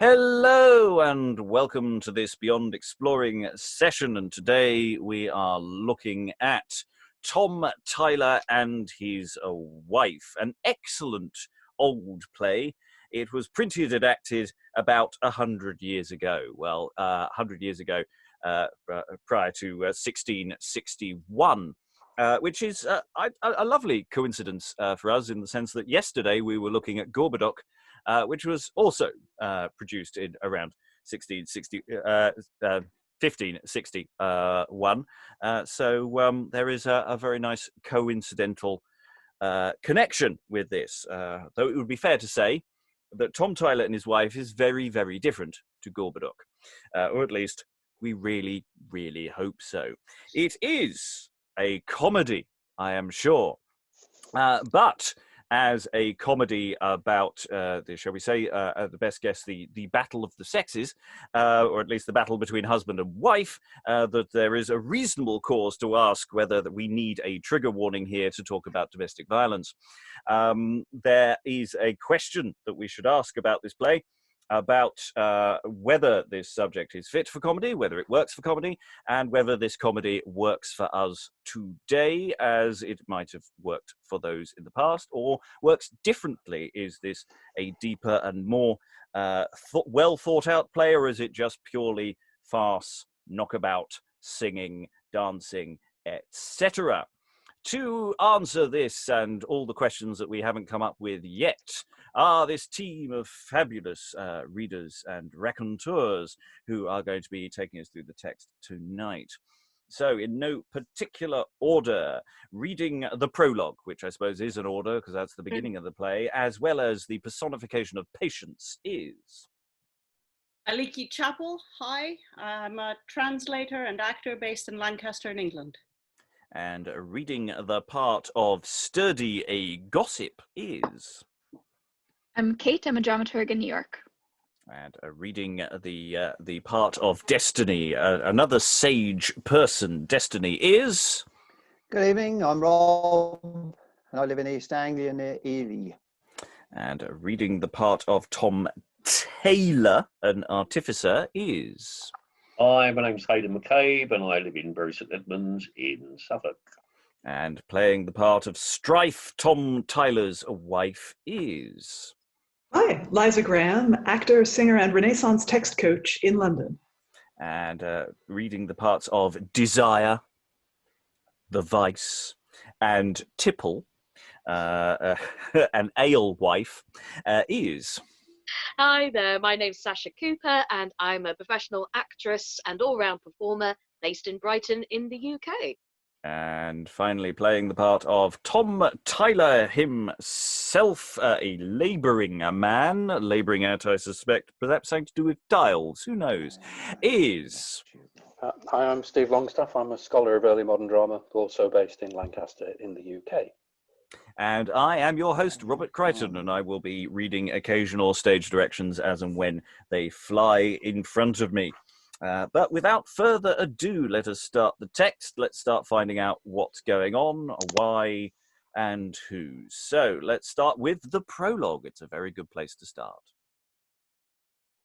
Hello and welcome to this Beyond Exploring session, and today we are looking at Tom Tyler and His Wife, an excellent old play. It was printed and acted about 100 years ago. Well, 100 years ago, prior to 1661. Which is a lovely coincidence for us, in the sense that yesterday we were looking at Gorboduc, which was also produced in around 1561. So there is a very nice coincidental connection with this, though it would be fair to say that Tom Tyler and His Wife is very, very different to Gorboduc, or at least we really, really hope so. It is a comedy, I am sure, but as a comedy about, shall we say, the best guess, the battle of the sexes, or at least the battle between husband and wife, that there is a reasonable cause to ask whether that we need a trigger warning here to talk about domestic violence. There is a question that we should ask about this play, about whether this subject is fit for comedy, whether it works for comedy, and whether this comedy works for us today as it might have worked for those in the past, or works differently. Is this a deeper and more well thought out play, or is it just purely farce, knockabout, singing, dancing, etc.? To answer this and all the questions that we haven't come up with yet are this team of fabulous readers and raconteurs who are going to be taking us through the text tonight. So, in no particular order, reading the prologue, which I suppose is an order because that's the beginning of the play, as well as the personification of patience, is Aliki Chapple. Hi, I'm a translator and actor based in Lancaster in England. And reading the part of Sturdy, a gossip, is... I'm Kate, I'm a dramaturg in New York. And reading the part of Destiny, another sage person, Destiny, is... Good evening, I'm Rob, and I live in East Anglia near Ely. And reading the part of Tom Tailor, an artificer, is... Hi, my name's Heydn McCabe, and I live in Bury St Edmunds in Suffolk. And playing the part of Strife, Tom Tyler's wife, is... Hi, Liza Graham, actor, singer, and Renaissance text coach in London. And reading the parts of Desire, the Vice, and Tipple, an alewife, is... Hi there, my name's Sascha Cooper, and I'm a professional actress and all-round performer based in Brighton in the UK. And finally, playing the part of Tom Tyler himself, a labouring man, labouring out, I suspect, perhaps something to do with dials, who knows, is... Hi, I'm Steve Longstaffe. I'm a scholar of early modern drama, also based in Lancaster in the UK. And I am your host, Robert Crighton, and I will be reading occasional stage directions as and when they fly in front of me. But without further ado, let us start the text. Let's start finding out what's going on, why, and who. So let's start with the prologue. It's a very good place to start.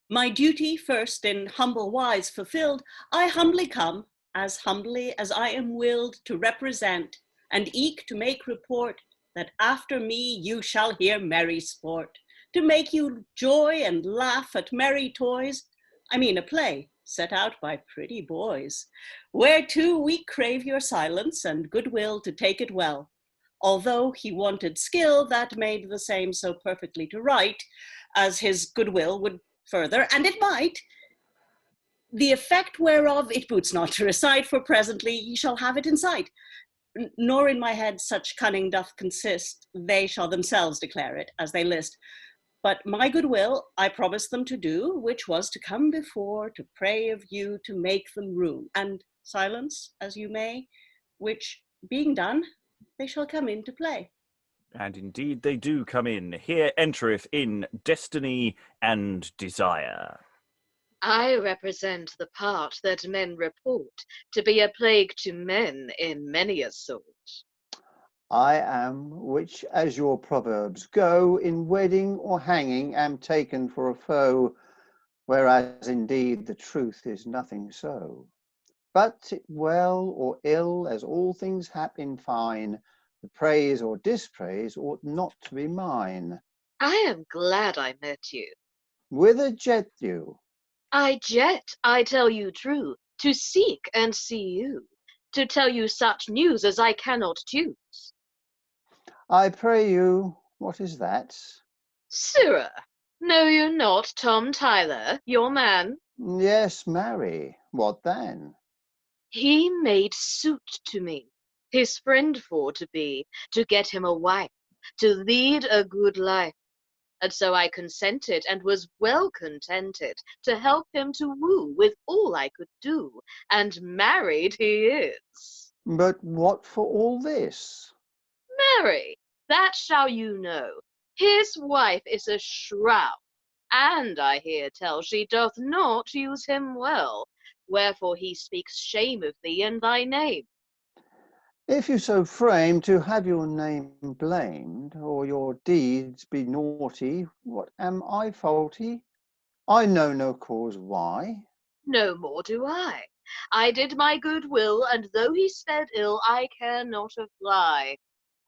My duty first in humble wise fulfilled, I humbly come, as humbly as I am willed to represent, and eke to make report, that after me you shall hear merry sport, to make you joy and laugh at merry toys, I mean a play set out by pretty boys, whereto we crave your silence and goodwill to take it well, although he wanted skill that made the same so perfectly to write, as his goodwill would further, and it might, the effect whereof it boots not to recite, for presently ye shall have it in sight. Nor in my head such cunning doth consist, they shall themselves declare it as they list. But my goodwill I promised them to do, which was to come before, to pray of you to make them room, and silence as you may, which being done, they shall come in to play. And indeed they do come in. Here entereth in Destiny and Desire. I represent the part that men report to be a plague to men in many a sort. I am, which as your proverbs go, in wedding or hanging am taken for a foe, whereas indeed the truth is nothing so. But well or ill, as all things happen fine, the praise or dispraise ought not to be mine. I am glad I met you. Whither jet you? I jet, I tell you true, to seek and see you, to tell you such news as I cannot choose. I pray you, what is that? Sirrah, know you not Tom Tyler, your man? Yes, marry, what then? He made suit to me, his friend for to be, to get him a wife, to lead a good life. And so I consented, and was well contented, to help him to woo with all I could do, and married he is. But what for all this? Marry, that shall you know. His wife is a shroud, and I hear tell she doth not use him well, wherefore he speaks shame of thee and thy name. If you so frame to have your name blamed, or your deeds be naughty, what am I faulty? I know no cause why. No more do I. I did my good will, and though he sped ill, I care not a fly.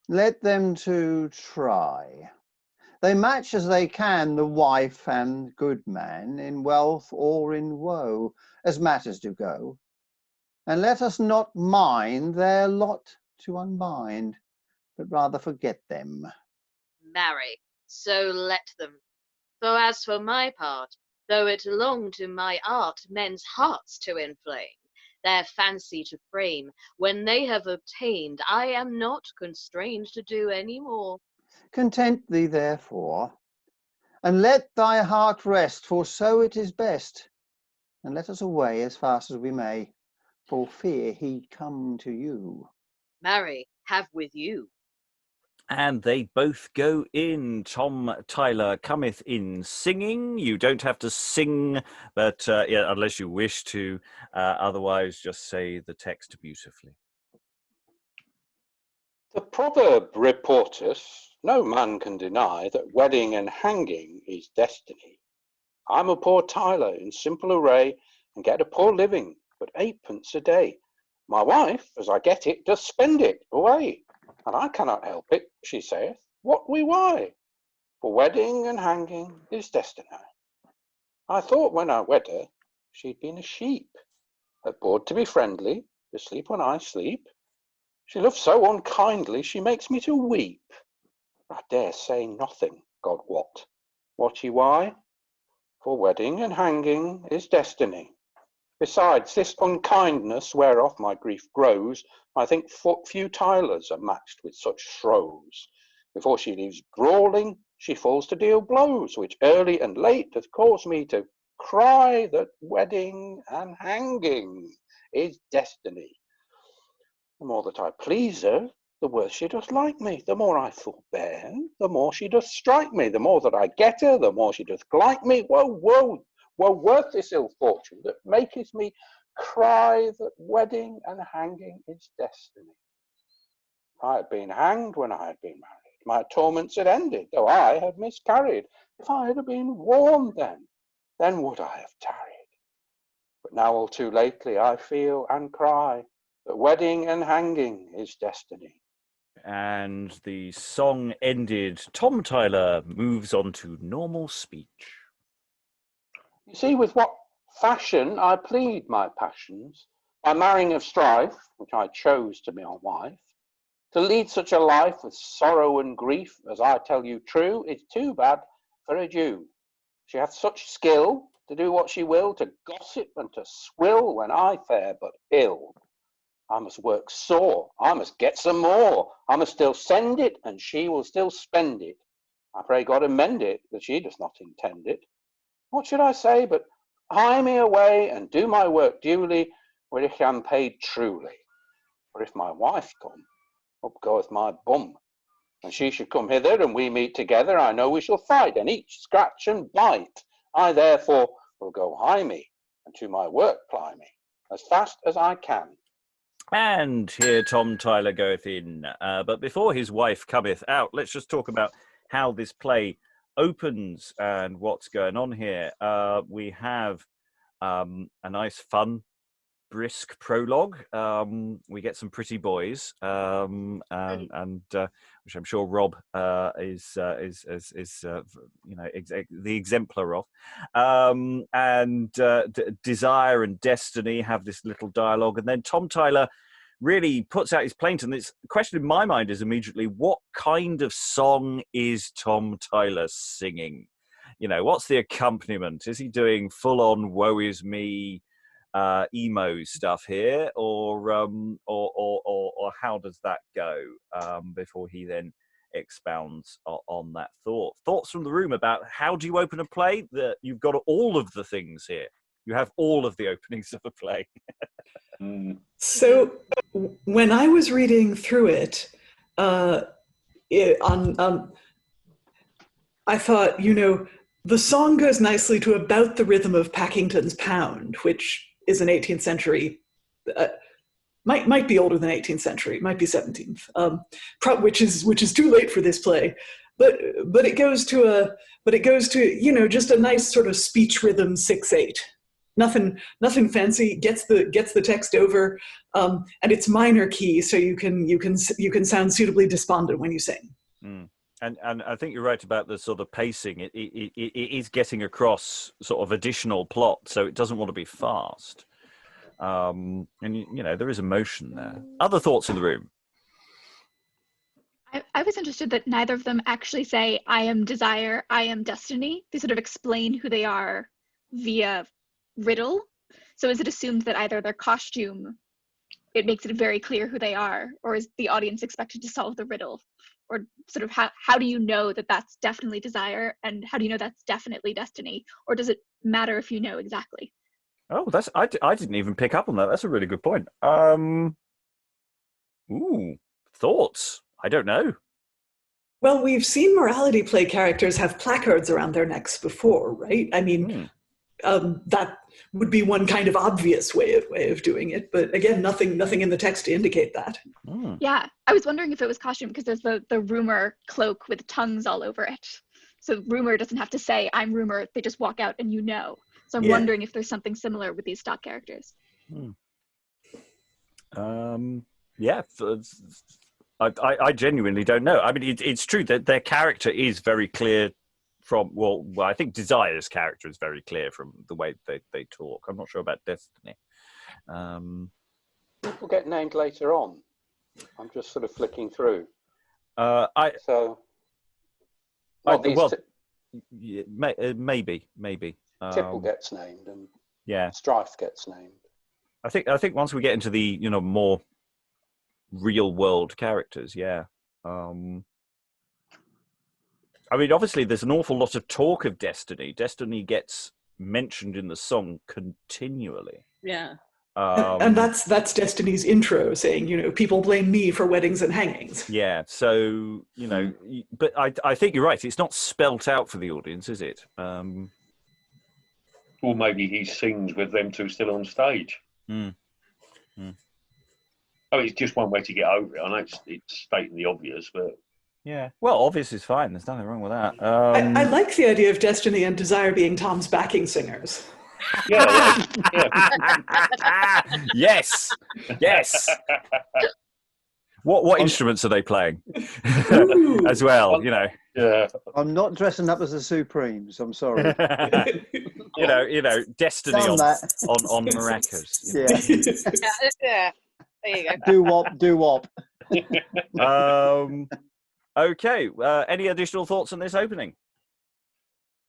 Let them two try. They match as they can the wife and good man, in wealth or in woe, as matters do go. And let us not mind their lot to unbind, but rather forget them. Marry, so let them. For as for my part, though it long to my art men's hearts to inflame, their fancy to frame, when they have obtained, I am not constrained to do any more. Content thee therefore, and let thy heart rest, for so it is best. And let us away as fast as we may, for fear he come to you. Marry, have with you. And they both go in. Tom Tyler cometh in singing. You don't have to sing, but yeah, unless you wish to. Otherwise, just say the text beautifully. The proverb reporteth, no man can deny that wedding and hanging is destiny. I'm a poor Tyler in simple array, and get a poor living, but 8p a day. My wife, as I get it, does spend it away, and I cannot help it, she saith, what we why? For wedding and hanging is destiny. I thought when I wed her, she'd been a sheep, abhorred to be friendly, to sleep when I sleep. She loves so unkindly, she makes me to weep. I dare say nothing, God wot. What ye why? For wedding and hanging is destiny. Besides this unkindness whereof my grief grows, I think few Tylers are matched with such shrows. Before she leaves brawling, she falls to deal blows, which early and late hath caused me to cry that wedding and hanging is destiny. The more that I please her, the worse she doth like me. The more I forbear, the more she doth strike me. The more that I get her, the more she doth like me. Woe, woe, woe worth this ill fortune that maketh me cry that wedding and hanging is destiny. If I had been hanged when I had been married, my torments had ended, though I had miscarried. If I had been warned then would I have tarried. But now all too lately I feel and cry that wedding and hanging is destiny. And the song ended. Tom Tyler moves on to normal speech. You see with what fashion I plead my passions, by marrying of Strife, which I chose to be my wife. To lead such a life with sorrow and grief, as I tell you true, is too bad for a Jew. She hath such skill to do what she will, to gossip and to swill when I fare but ill. I must work sore, I must get some more, I must still send it, and she will still spend it. I pray God amend it, that she does not intend it. What should I say but hie me away and do my work duly, where I am paid truly? For if my wife come, up goeth my bum, and she should come hither, and we meet together, I know we shall fight, and each scratch and bite. I therefore will go hie me, and to my work ply me, as fast as I can. And here Tom Tyler goeth in. But before his wife cometh out, let's just talk about how this play opens and what's going on here, we have a nice, fun, brisk prologue. We get some pretty boys, and which I'm sure Rob is the exemplar of. And Desire and Destiny have this little dialogue, and then Tom Tyler really puts out his plaint. And this question in my mind is immediately, what kind of song is Tom Tyler singing? What's the accompaniment? Is he doing full-on "woe is me" emo stuff here, or how does that go before he then expounds on that thought? Thoughts from the room about how do you open a play that you've got all of the things here? You have all of the openings of a play. So when I was reading through it, I thought, the song goes nicely to about the rhythm of Packington's Pound, which is an 18th century, might be older than 18th century, might be 17th, which is too late for this play, but it goes to just a nice sort of speech rhythm 6/8. Nothing fancy. Gets the text over, and it's minor key, so you can sound suitably despondent when you sing. And I think you're right about the sort of pacing. It is getting across sort of additional plot, so it doesn't want to be fast. And there is emotion there. Other thoughts in the room? I was interested that neither of them actually say, "I am desire, I am destiny." They sort of explain who they are via riddle. So is it assumed that either their costume, it makes it very clear who they are, or is the audience expected to solve the riddle? Or sort of how do you know that that's definitely desire, and how do you know that's definitely destiny? Or does it matter if you know exactly? Oh, I didn't even pick up on that. That's a really good point. Thoughts? I don't know. Well, we've seen morality play characters have placards around their necks before, right? I mean, that would be one kind of obvious way of doing it, but again, nothing in the text to indicate that. Yeah, I was wondering if it was costume, because there's the rumor cloak with tongues all over it. So rumor doesn't have to say, "I'm rumor," they just walk out and So I'm wondering if there's something similar with these stock characters. I genuinely don't know. I mean, it's true that their character is very clear from, well, I think Desire's character is very clear from the way they talk. I'm not sure about Destiny. People get named later on. I'm just sort of flicking through. Maybe. Tipple gets named, and Strife gets named. I think once we get into the more real world characters, I mean, obviously, there's an awful lot of talk of Destiny. Destiny gets mentioned in the song continually. Yeah. And that's Destiny's intro, saying, people blame me for weddings and hangings. Yeah. So, but I think you're right. It's not spelt out for the audience, is it? Or maybe he sings with them two still on stage. It's just one way to get over it. I know it's stating the obvious, but... Yeah, well, obvious is fine. There's nothing wrong with that. I like the idea of Destiny and Desire being Tom's backing singers. Yeah. Yes. What instruments are they playing as well? Yeah. I'm not dressing up as the Supremes. I'm sorry. Destiny on maracas. Yeah. There you go. Do wop. Okay. Any additional thoughts on this opening?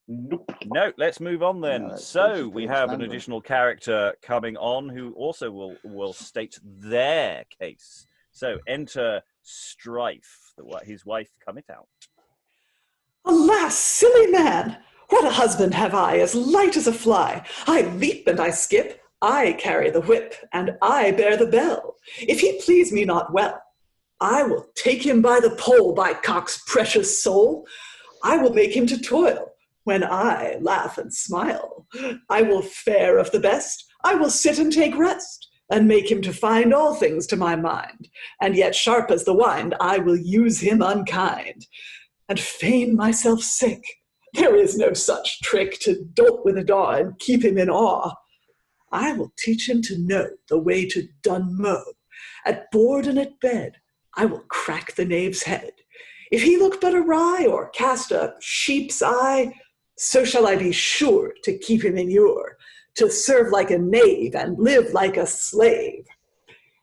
Nope. No, let's move on then. No, so we have an additional character coming on who also will state their case. So enter Strife, his wife cometh out. Alas, silly man! What a husband have I, as light as a fly! I leap and I skip, I carry the whip, and I bear the bell. If he please me not well, I will take him by the pole, by cock's precious soul. I will make him to toil, when I laugh and smile. I will fare of the best, I will sit and take rest, and make him to find all things to my mind. And yet sharp as the wind, I will use him unkind, and feign myself sick, There is no such trick to dolt with a daw and keep him in awe. I will teach him to know the way to dun mow. At board and at bed, I will crack the knave's head. If he look but awry or cast a sheep's eye, so shall I be sure to keep him in yore, to serve like a knave and live like a slave.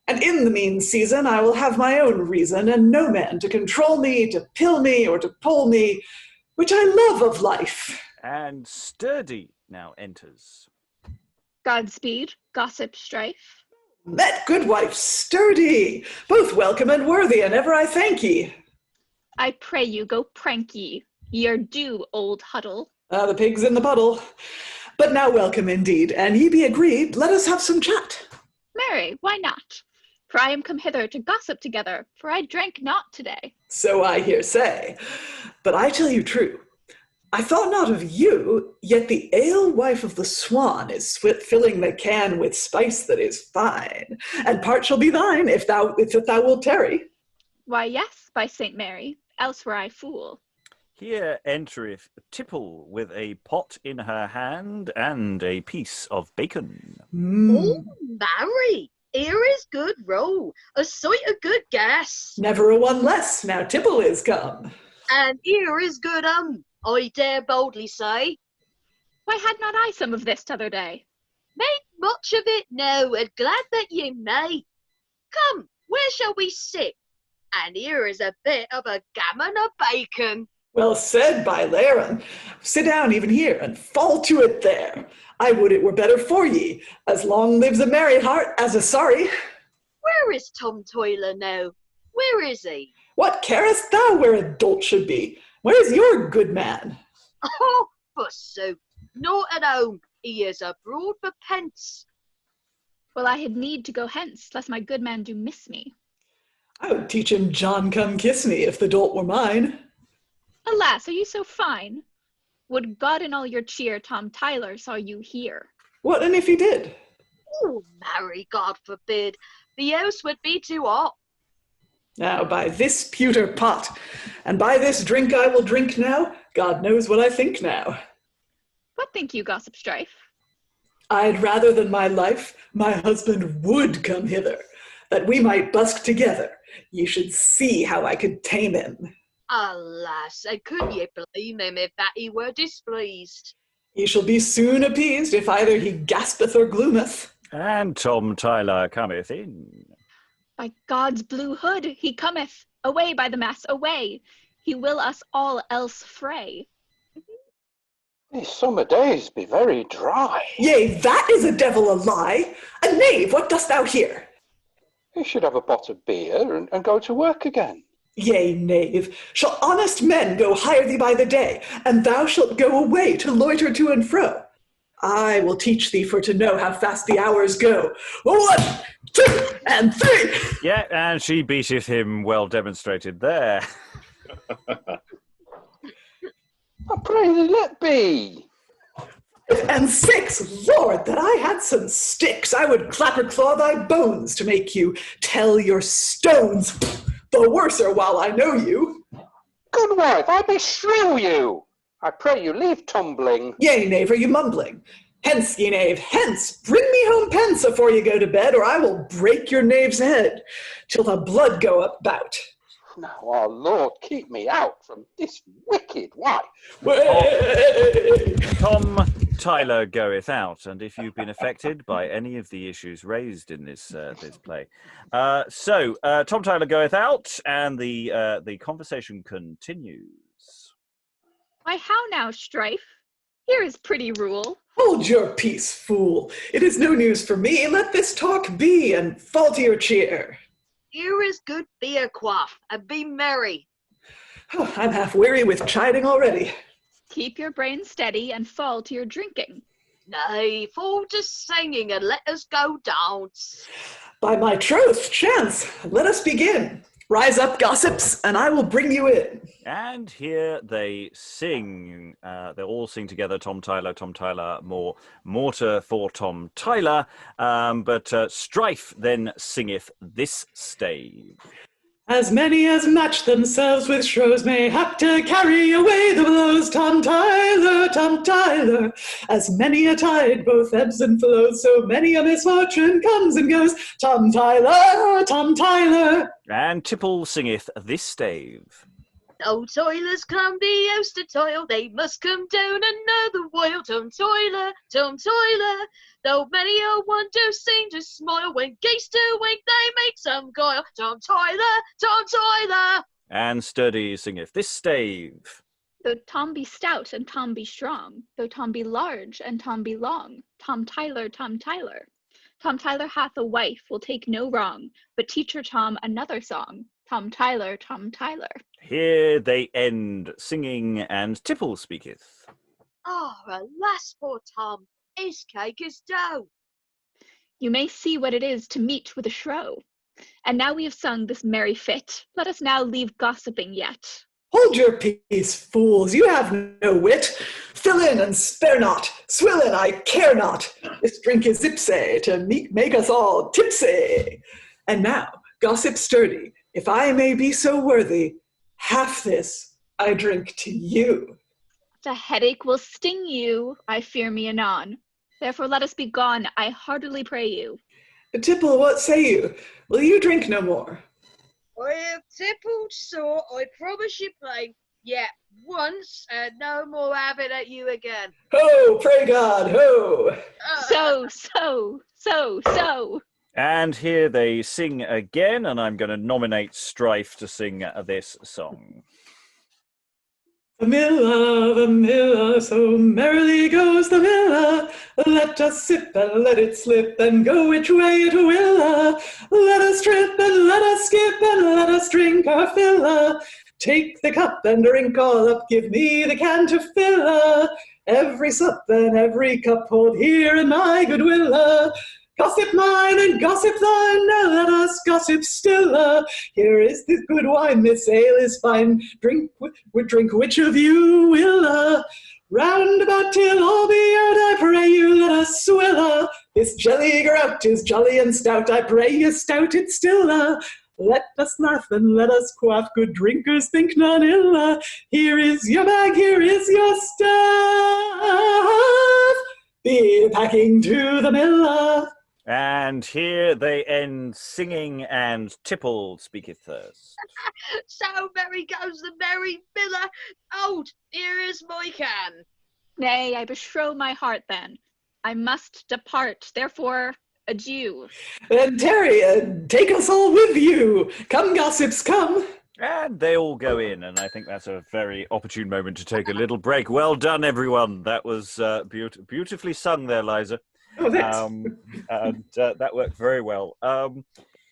And in the mean season I will have my own reason, and no man to control me, to pill me, or to pull me, which I love of life. And Sturdy now enters. Godspeed, gossip Strife. Met, good wife, Sturdy, both welcome and worthy, and ever I thank ye. I pray you go prank ye. Ye are due, old huddle. The pig's in the puddle. But now welcome indeed, and ye be agreed, let us have some chat. Marry, why not? For I am come hither to gossip together, for I drank not today. So I hear say. But I tell you true, I thought not of you, yet the ale wife of the swan is filling the can with spice that is fine, and part shall be thine if thou wilt tarry. Why, yes, by Saint Mary, else were I fool. Here entereth Tipple with a pot in her hand and a piece of bacon. Oh, marry, here is good roe, a sight of good gas. Never a one less, now Tipple is come. And here is good I dare boldly say. Why had not I some of this t'other day? Make much of it now, and glad that ye may. Come, where shall we sit? And here is a bit of a gammon of bacon. Well said, by Laren. Sit down even here, and fall to it there. I would it were better for ye, as long lives a merry heart as a sorry. Where is Tom Toiler now? Where is he? What carest thou where a dolt should be? Where is your good man? Oh, forsooth, not at home. He is abroad for pence. Well, I had need to go hence, lest my good man do miss me. I would teach him John come kiss me if the dolt were mine. Alas, are you so fine? Would God in all your cheer Tom Tailor saw you here. What and if he did? Oh, marry, God forbid. The house would be too hot. Now by this pewter pot, and by this drink I will drink now, God knows what I think now. What think you, gossip Strife? I'd rather than my life my husband would come hither, that we might busk together. Ye should see how I could tame him. Alas, and could ye blame him if that he were displeased? He shall be soon appeased if either he gaspeth or gloometh. And Tom Tyler cometh in. By God's blue hood, he cometh. Away by the mass, away. He will us all else fray. These summer days be very dry. Yea, that is a devil a lie. A knave, what dost thou here? You should have a pot of beer and go to work again. Yea, knave, shall honest men go hire thee by the day, and thou shalt go away to loiter to and fro? I will teach thee for to know how fast the hours go. 1, 2, and 3. Yeah, and she beateth him, well demonstrated there. I pray thee let be. And 6, Lord, that I had some sticks, I would clapper claw thy bones to make you tell your stones. The worser while I know you. Good wife, I beshrew you. I pray you leave tumbling. Yea, knave, are you mumbling? Hence, ye knave, hence, bring me home pence afore you go to bed, or I will break your knave's head, till the blood go up bout. Now, our Lord, keep me out from this wicked wife. Way! Tom Tyler goeth out, and if you've been affected by any of the issues raised in this play. So Tom Tyler goeth out, and the conversation continues. Why, how now, Strife? Here is pretty rule. Hold your peace, fool. It is no news for me. Let this talk be, and fall to your cheer. Here is good beer quaff, and be merry. Oh, I'm half weary with chiding already. Keep your brain steady and fall to your drinking. Nay, fall to singing, and let us go dance. By my troth, chance, let us begin. Rise up, gossips, and I will bring you in. And here they sing. They all sing together, Tom Tyler, more mortar for Tom Tyler. But Strife then singeth this stave. As many as match themselves with shrows may have to carry away the blows. Tom Tyler, Tom Tyler. As many a tide both ebbs and flows, so many a misfortune comes and goes. Tom Tyler, Tom Tyler. And Tipple singeth this stave. Oh, toilers come be used to toil, they must come down another while. Tom Toiler, Tom Toiler. Though many a one do seem to smile, when geese do wink they make some guile. Tom Toiler, Tom Toiler. And Sturdy singeth this stave. Though Tom be stout and Tom be strong, though Tom be large and Tom be long, Tom Tyler, Tom Tyler. Tom Tyler hath a wife, will take no wrong, but teach her Tom another song. Tom Tyler, Tom Tyler. Here they end singing, and Tipple speaketh. Oh, alas, poor Tom, his cake is dough. You may see what it is to meet with a shrow. And now we have sung this merry fit, let us now leave gossiping yet. Hold your peace, fools, you have no wit. Fill in and spare not, swill in, I care not. This drink is ipse to make us all tipsy. And now, gossip sturdy, if I may be so worthy, half this I drink to you. The headache will sting you, I fear me anon. Therefore let us be gone, I heartily pray you. Tipple, what say you? Will you drink no more? I have tippled sore, I promise you plain. Yeah, once, and no more having at you again. Ho, pray God, ho! So. And here they sing again, and I'm going to nominate Strife to sing this song. The miller, so merrily goes the miller. Let us sip and let it slip and go which way it will. Let us trip and let us skip and let us drink our fill. Take the cup and drink all up, give me the can to fill. Every sup and every cup hold here in my goodwill. Gossip mine and gossip thine, now let us gossip still. Here is this good wine, this ale is fine. Drink which of you will. Round about till all be out, I pray you let us swill. This jelly grout is jolly and stout, I pray you stout it still. Let us laugh and let us quaff, good drinkers think none ill. Here is your bag, here is your stuff. Be packing to the miller. And here they end singing, and Tipple speaketh first. So merry goes the merry miller. Hold, here is my can. Nay, I beshrow my heart then. I must depart, therefore adieu. And tarry, take us all with you. Come, gossips, come. And they all go in, and I think that's a very opportune moment to take a little break. Well done, everyone. That was beautifully sung there, Liza. Oh, thanks. And that worked very well.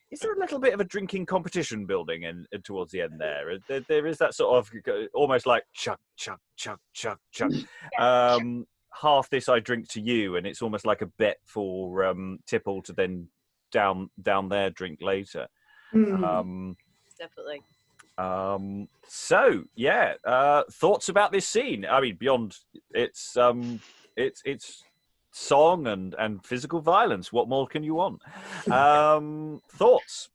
Is there a little bit of a drinking competition building in towards the end there? There is that sort of almost like chuck, chuck, chuck, chuck, chuck. Half this I drink to you, and it's almost like a bet for Tipple to then down their drink later. Definitely. So yeah, thoughts about this scene? I mean, beyond it's song and physical violence. What more can you want? Thoughts?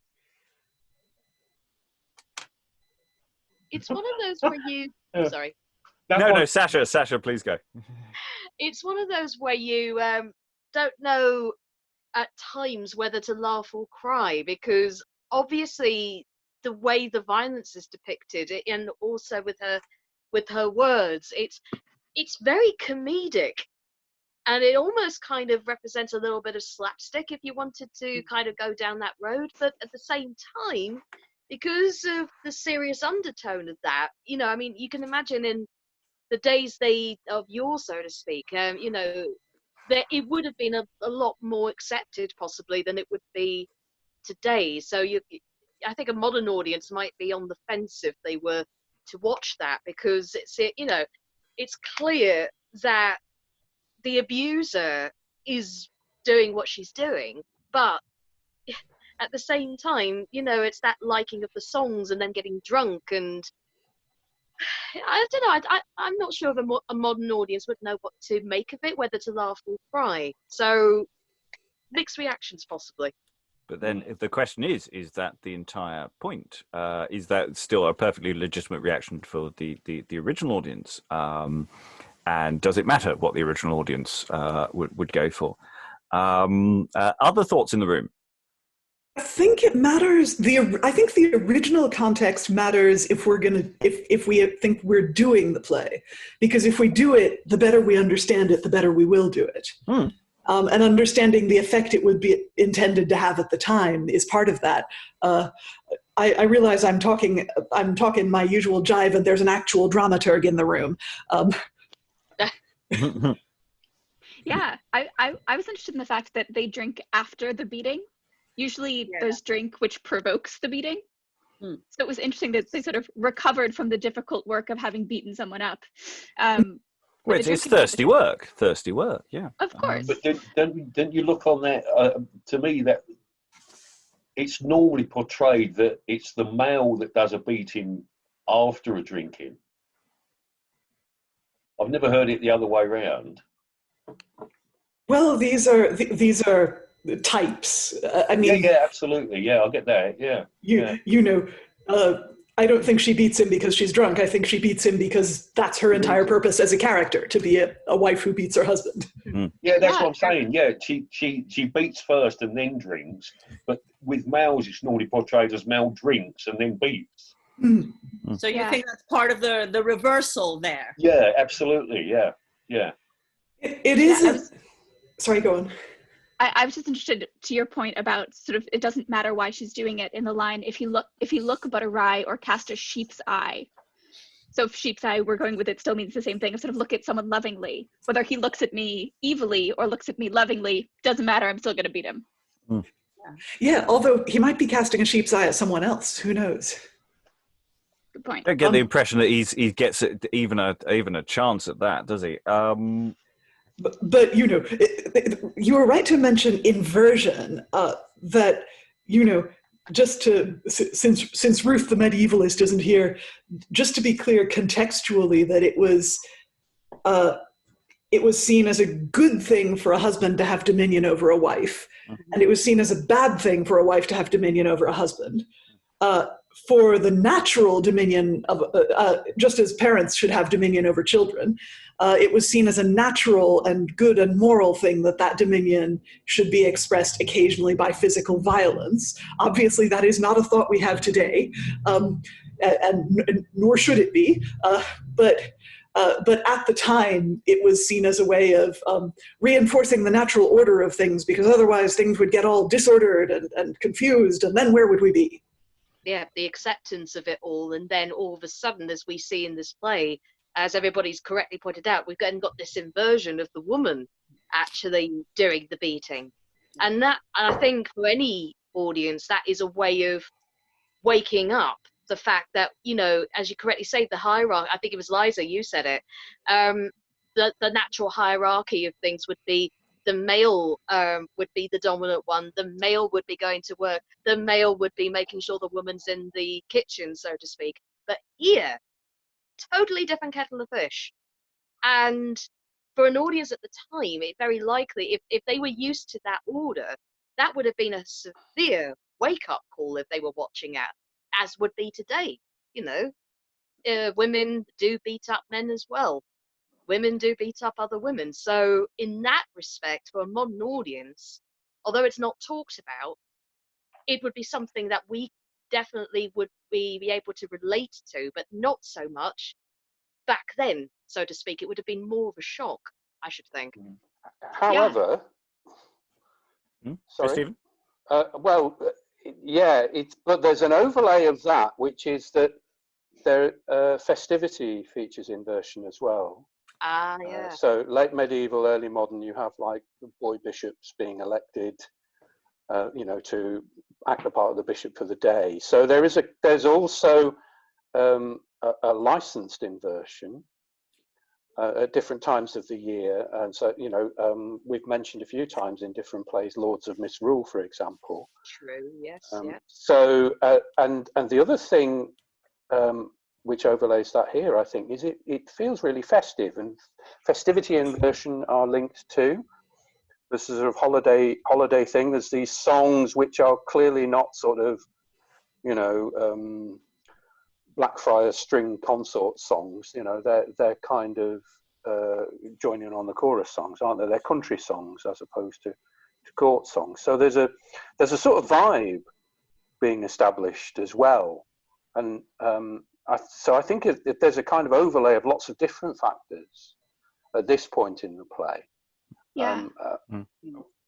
It's one of those where you... Sorry. No, Sascha, please go. It's one of those where you don't know at times whether to laugh or cry, because obviously the way the violence is depicted, and also with her words, it's very comedic. And it almost kind of represents a little bit of slapstick if you wanted to kind of go down that road. But at the same time, because of the serious undertone of that, I mean, you can imagine in the days of yore, so to speak, that it would have been a lot more accepted possibly than it would be today. So I think a modern audience might be on the fence if they were to watch that, because it's clear that the abuser is doing what she's doing, but at the same time, it's that liking of the songs and then getting drunk, and I don't know. I'm not sure if a modern audience would know what to make of it, whether to laugh or cry. So mixed reactions, possibly. But then if the question is that the entire point? Is that still a perfectly legitimate reaction for the original audience? And does it matter what the original audience would go for? Other thoughts in the room? I think it matters. I think the original context matters if we think we're doing the play, because if we do it, the better we understand it, the better we will do it. And understanding the effect it would be intended to have at the time is part of that. I realize I'm talking my usual jive, and there's an actual dramaturg in the room. Yeah, I was interested in the fact that they drink after the beating. Usually there's drink which provokes the beating. So it was interesting that they sort of recovered from the difficult work of having beaten someone up. Well, it's thirsty work, yeah. Of course. But don't you look on that, to me, that it's normally portrayed that it's the male that does a beating after a drinking. I've never heard it the other way around. Well, these are types. I mean, yeah, absolutely. Yeah, I'll get that. Yeah. You know, I don't think she beats him because she's drunk. I think she beats him because that's her entire purpose as a character, to be a wife who beats her husband. Yeah, that's what I'm saying. Yeah, she beats first and then drinks, but with males, it's normally portrayed as male drinks and then beats. So you think that's part of the reversal there? Yeah, absolutely. Yeah. It is. Sorry, go on. I was just interested to your point about sort of it doesn't matter why she's doing it in the line. If you look but awry or cast a sheep's eye. So if sheep's eye, we're going with it still means the same thing. Sort of look at someone lovingly. Whether he looks at me evilly or looks at me lovingly, doesn't matter. I'm still going to beat him. Yeah, although he might be casting a sheep's eye at someone else. Who knows? Good point. I don't get the impression that he gets even a chance at that, does he? But you know, you were right to mention inversion. That, you know, just to since Ruth the medievalist isn't here, just to be clear contextually that it was seen as a good thing for a husband to have dominion over a wife, and it was seen as a bad thing for a wife to have dominion over a husband. For the natural dominion of, just as parents should have dominion over children, it was seen as a natural and good and moral thing that dominion should be expressed occasionally by physical violence. Obviously, that is not a thought we have today, and nor should it be. But at the time, it was seen as a way of reinforcing the natural order of things, because otherwise things would get all disordered and confused, and then where would we be? Yeah, the acceptance of it all, and then all of a sudden, as we see in this play, as everybody's correctly pointed out, we've got this inversion of the woman actually doing the beating. And I think for any audience, that is a way of waking up the fact that, you know, as you correctly say, the hierarchy, I think it was Liza, you said it, the natural hierarchy of things would be the male would be the dominant one, the male would be going to work, the male would be making sure the woman's in the kitchen, so to speak. But here, totally different kettle of fish. And for an audience at the time, it very likely, if they were used to that order, that would have been a severe wake-up call if they were watching it, as would be today. You know, women do beat up men as well. Women do beat up other women. So in that respect, for a modern audience, although it's not talked about, it would be something that we definitely would be able to relate to, but not so much back then, so to speak. It would have been more of a shock, I should think. However, sorry, Stephen? but there's an overlay of that, which is that there festivity features inversion as well. Yeah. So late medieval, early modern, you have like the boy bishops being elected, you know, to act the part of the bishop for the day. So there's also a licensed inversion at different times of the year. And so, you know, we've mentioned a few times in different plays, Lords of Misrule, for example. True, yes. So, and the other thing which overlays that here, I think, is it feels really festive, and festivity and inversion are linked too. this sort of holiday thing. There's these songs which are clearly not sort of, you know, Blackfriars string consort songs. You know, they're kind of joining on the chorus songs, aren't they? They're country songs as opposed to court songs. So there's a sort of vibe being established as well, and so I think if there's a kind of overlay of lots of different factors at this point in the play. Yeah.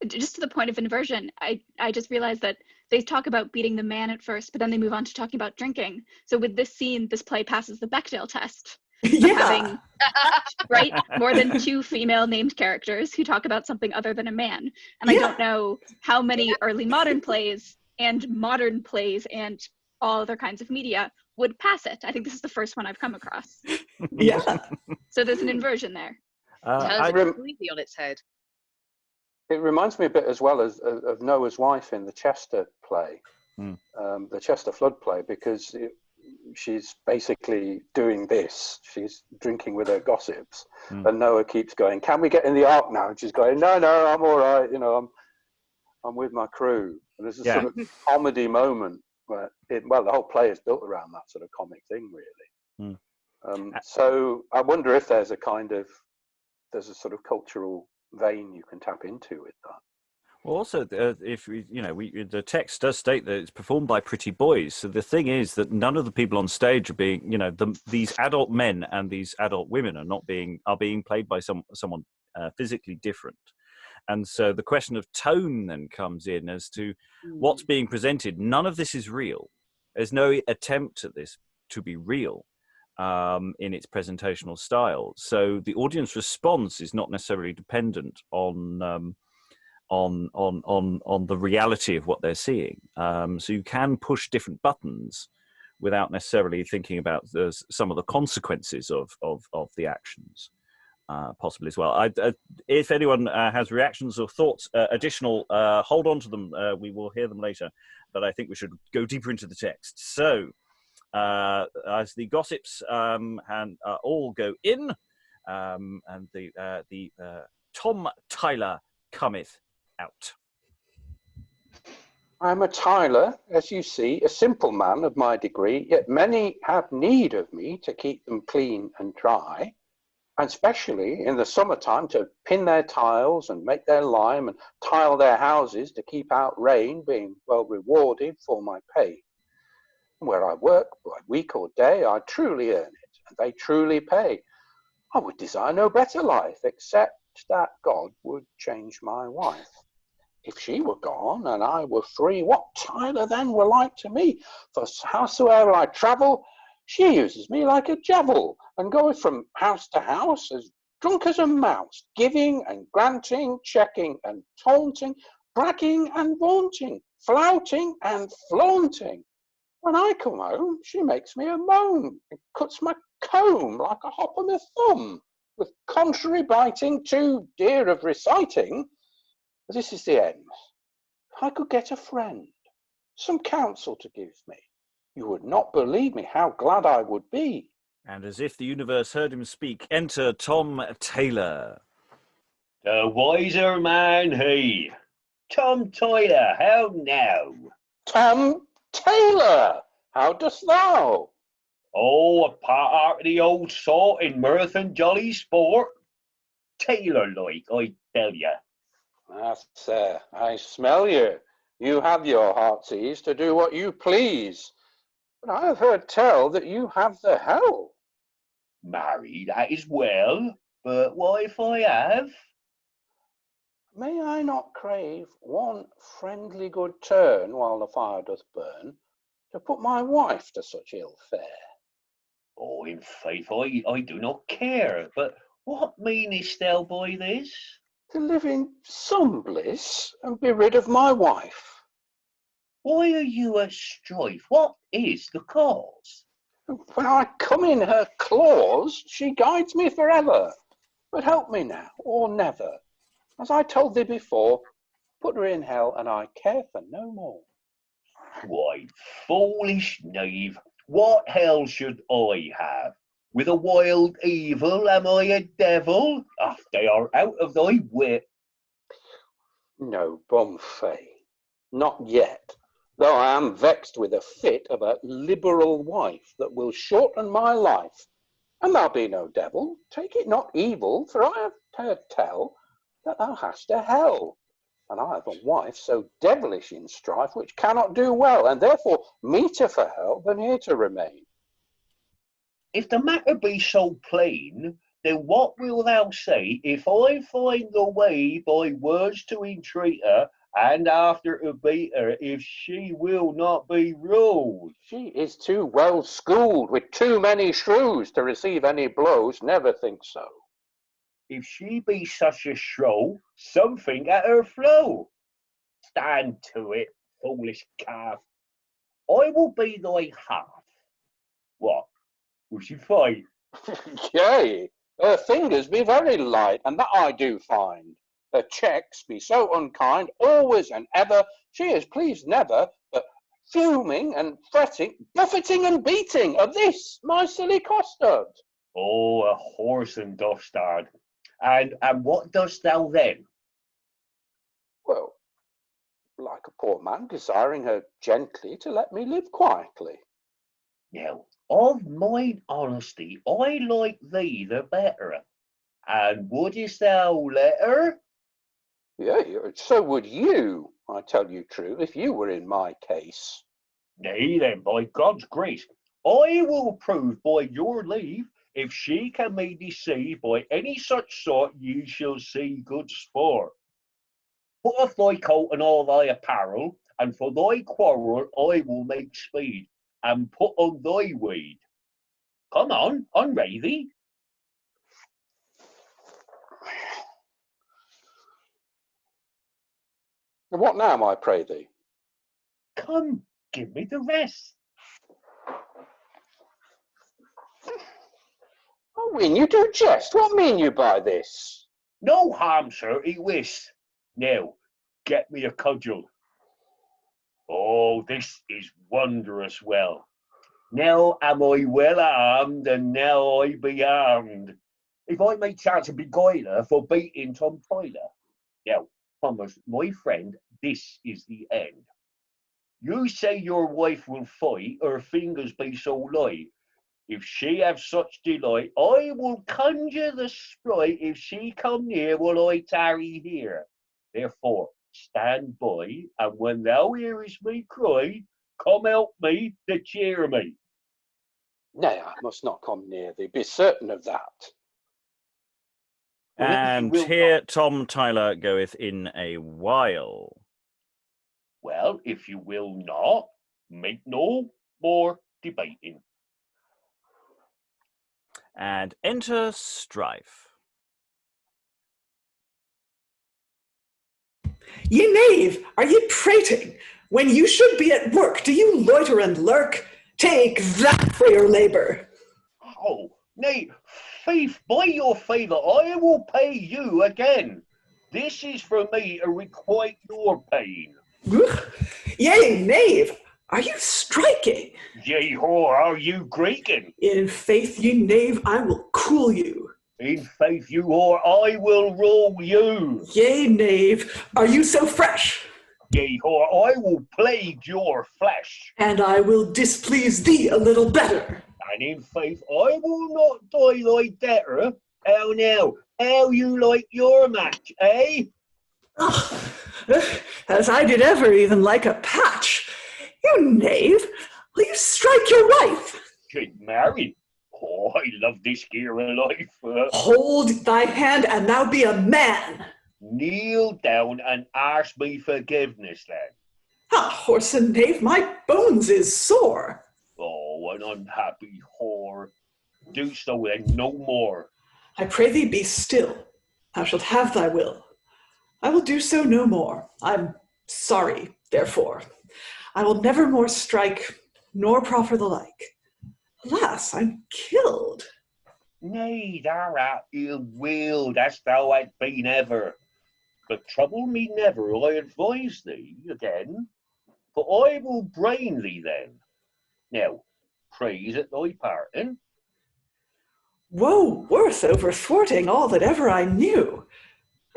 Just to the point of inversion, I just realized that they talk about beating the man at first, but then they move on to talking about drinking. So with this scene, this play passes the Bechdel test. Yeah. Having, right, more than 2 female named characters who talk about something other than a man. And I don't know how many early modern plays and all other kinds of media would pass it. I think this is the first one I've come across. Yeah. So there's an inversion there. Turns it completely on its head. It reminds me a bit as well as of Noah's wife in the Chester play, the Chester Flood play, because she's basically doing this. She's drinking with her gossips, and Noah keeps going, "Can we get in the ark now?" And she's going, "No, I'm all right. You know, I'm with my crew." And there's a sort of comedy moment where the whole play is built around that sort of comic thing, really. So I wonder if there's a sort of cultural vein you can tap into with that. Well, also, if the text does state that it's performed by pretty boys. So the thing is that none of the people on stage are being, these adult men and these adult women are being played by someone physically different. And so the question of tone then comes in as to what's being presented. None of this is real. There's no attempt at this to be real in its presentational style. So the audience response is not necessarily dependent on the reality of what they're seeing. So you can push different buttons without necessarily thinking about some of the consequences of the actions. Possibly as well. If anyone has reactions or thoughts, additional, hold on to them. We will hear them later. But I think we should go deeper into the text. So, as the gossips all go in, and the Tom Tailor cometh out. I'm a Tyler, as you see, a simple man of my degree, yet many have need of me to keep them clean and dry. And especially in the summertime to pin their tiles and make their lime and tile their houses to keep out rain, being well rewarded for my pay. Where I work by week or day, I truly earn it, and they truly pay. I would desire no better life, except that God would change my wife. If she were gone and I were free, what Tyler then were like to me? For howsoever I travel, she uses me like a javel, and goeth from house to house as drunk as a mouse, giving and granting, checking and taunting, bragging and vaunting, flouting and flaunting. When I come home, she makes me a moan, and cuts my comb like a hop on my thumb, with contrary biting too dear of reciting. But this is the end. If I could get a friend, some counsel to give me, you would not believe me how glad I would be. And as if the universe heard him speak, enter Tom Tailor. The wiser man he. Tom Tailor, how now? Tom Tailor, how dost thou? Oh, a part of the old sort in mirth and jolly sport. Tailor-like, I tell you. Sir, I smell you. You have your heart's ease to do what you please. But I have heard tell that you have the hell. Marry, that is well, but what if I have? May I not crave one friendly good turn while the fire doth burn, to put my wife to such ill fare? Oh, in faith, I do not care, but what meanest thou by this? To live in some bliss and be rid of my wife. Why are you a strife? What is the cause? When I come in her claws, she guides me forever. But help me now, or never. As I told thee before, put her in hell, and I care for no more. Why, foolish knave, what hell should I have? With a wild evil am I a devil? Ah, they are out of thy wit. No, Bomfay, not yet, though I am vexed with a fit of a liberal wife that will shorten my life. And thou be no devil, take it not evil, for I have heard tell that thou hast a hell. And I have a wife so devilish in strife, which cannot do well, and therefore meeter for hell than here to remain. If the matter be so plain, then what wilt thou say if I find the way by words to entreat her, and after to beat her, if she will not be ruled? She is too well schooled with too many shrews to receive any blows, never think so. If she be such a shrew, something at her flow. Stand to it, foolish calf. I will be thy half. What? Will she fight? Yea, her fingers be very light, and that I do find. Her checks be so unkind, always and ever, she is pleased never, but fuming and fretting, buffeting and beating of this, my silly costard. Oh, a whoreson dastard. And what dost thou then? Well, like a poor man, desiring her gently to let me live quietly. Now, of mine honesty, I like thee the better. And wouldst thou let her? Yea, so would you, I tell you true, if you were in my case. Nay, then, by God's grace, I will prove by your leave, if she can be deceived by any such sort, ye shall see good sport. Put off thy coat and all thy apparel, and for thy quarrel I will make speed, and put on thy weed. Come on, unray thee. And what now, I pray thee? Come, give me the rest. Oh, Win, you do jest. What mean you by this? No harm, sir, he wis. Now, get me a cudgel. Oh, this is wondrous well. Now am I well armed, and now I be armed. If I may chance a beguiler for beating Tom Tyler. Now, Thomas, my friend, this is the end. You say your wife will fight, her fingers be so light. If she have such delight, I will conjure the sprite. If she come near, will I tarry here. Therefore, stand by, and when thou hearest me cry, come help me to cheer me. Nay, I must not come near thee, be certain of that. And here Tom Tyler goeth in a while. Well, if you will not, make no more debating. And enter Strife. Ye knave, are ye prating? When you should be at work, do you loiter and lurk? Take that for your labour. Oh, nay, thief, by your favour, I will pay you again. This is for me to requite your pain. Yea, knave, are you striking? Yea, whore, are you Greeking? In faith, ye knave, I will cool you. In faith, you whore, I will rule you. Yea, knave, are you so fresh? Yea, whore, I will plague your flesh. And I will displease thee a little better. And in faith, I will not die thy debtor. How now, how you like your match, eh? As I did ever even like a patch. You knave, will you strike your wife? Get married. Oh, I love this gear of life. Hold thy hand and thou be a man. Kneel down and ask me forgiveness, then. Ah, horse and knave, my bones is sore. Oh, an unhappy whore. Do so then no more. I pray thee be still. Thou shalt have thy will. I will do so no more. I'm sorry, therefore. I will never more strike, nor proffer the like. Alas, I'm killed. Nay, thou art ill-willed, as thou hast been ever. But trouble me never, I advise thee again, for I will brain thee then. Now, praise at thy pardon. Woe worth over thwarting all that ever I knew.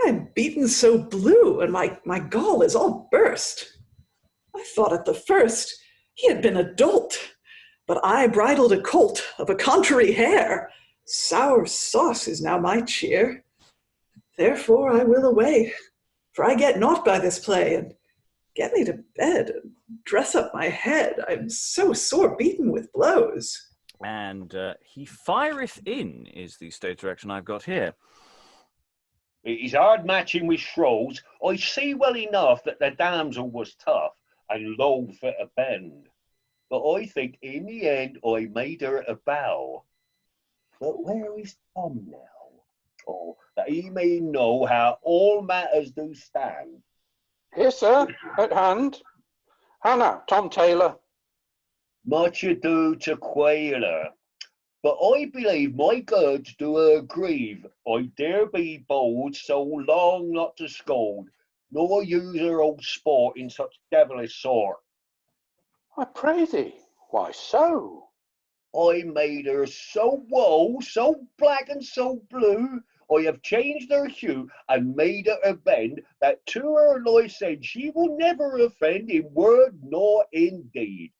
I'm beaten so blue, and my gall is all burst. I thought at the first he had been a dolt, but I bridled a colt of a contrary hair. Sour sauce is now my cheer. Therefore I will away, for I get naught by this play, and get me to bed and dress up my head. I'm so sore beaten with blows. And he fireth in is the stage direction I've got here. It is hard matching with shrows. I see well enough that the damsel was tough and low for a bend. But I think in the end I made her a bow. But where is Tom now? Oh, that he may know how all matters do stand. Here, sir, at hand. How now, Tom Tailor? Much ado to quail her. But I believe my goods do her grieve. I dare be bold so long not to scold, nor use her old sport in such devilish sort. I pray thee, why so? I made her so woe, so black and so blue, I have changed her hue and made her a bend, that to her life said she will never offend in word nor in deed.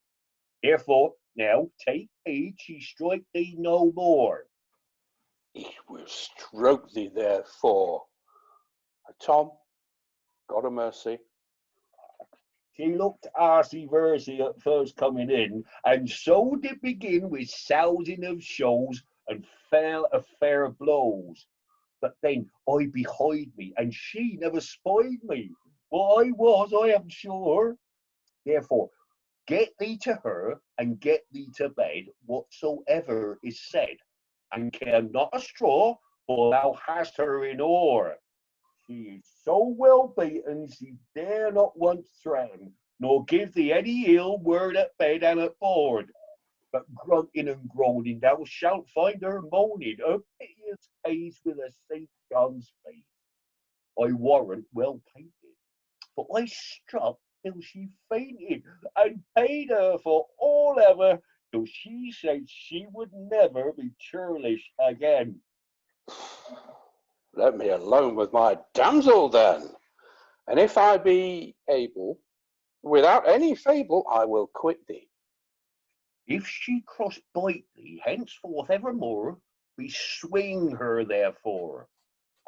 Therefore, now take heed she strike thee no more. He will stroke thee therefore. Tom, God a mercy. She looked arsey-versey at first coming in, and so did begin with sousing of shows and fell a fair blows. But then I behind me, and she never spied me. What I was, I am sure. Therefore, get thee to her, and get thee to bed, whatsoever is said, and care not a straw, for thou hast her in awe. She is so well beaten, she dare not once threaten, nor give thee any ill word at bed and at board. But grunting and groaning, thou shalt find her moaning, her piteous case with a St. John's face. I warrant well painted, but I struck till she fainted, and paid her for all ever, till she said she would never be churlish again. Let me alone with my damsel then, and if I be able, without any fable, I will quit thee. If she cross bite thee henceforth evermore, we swing her therefore,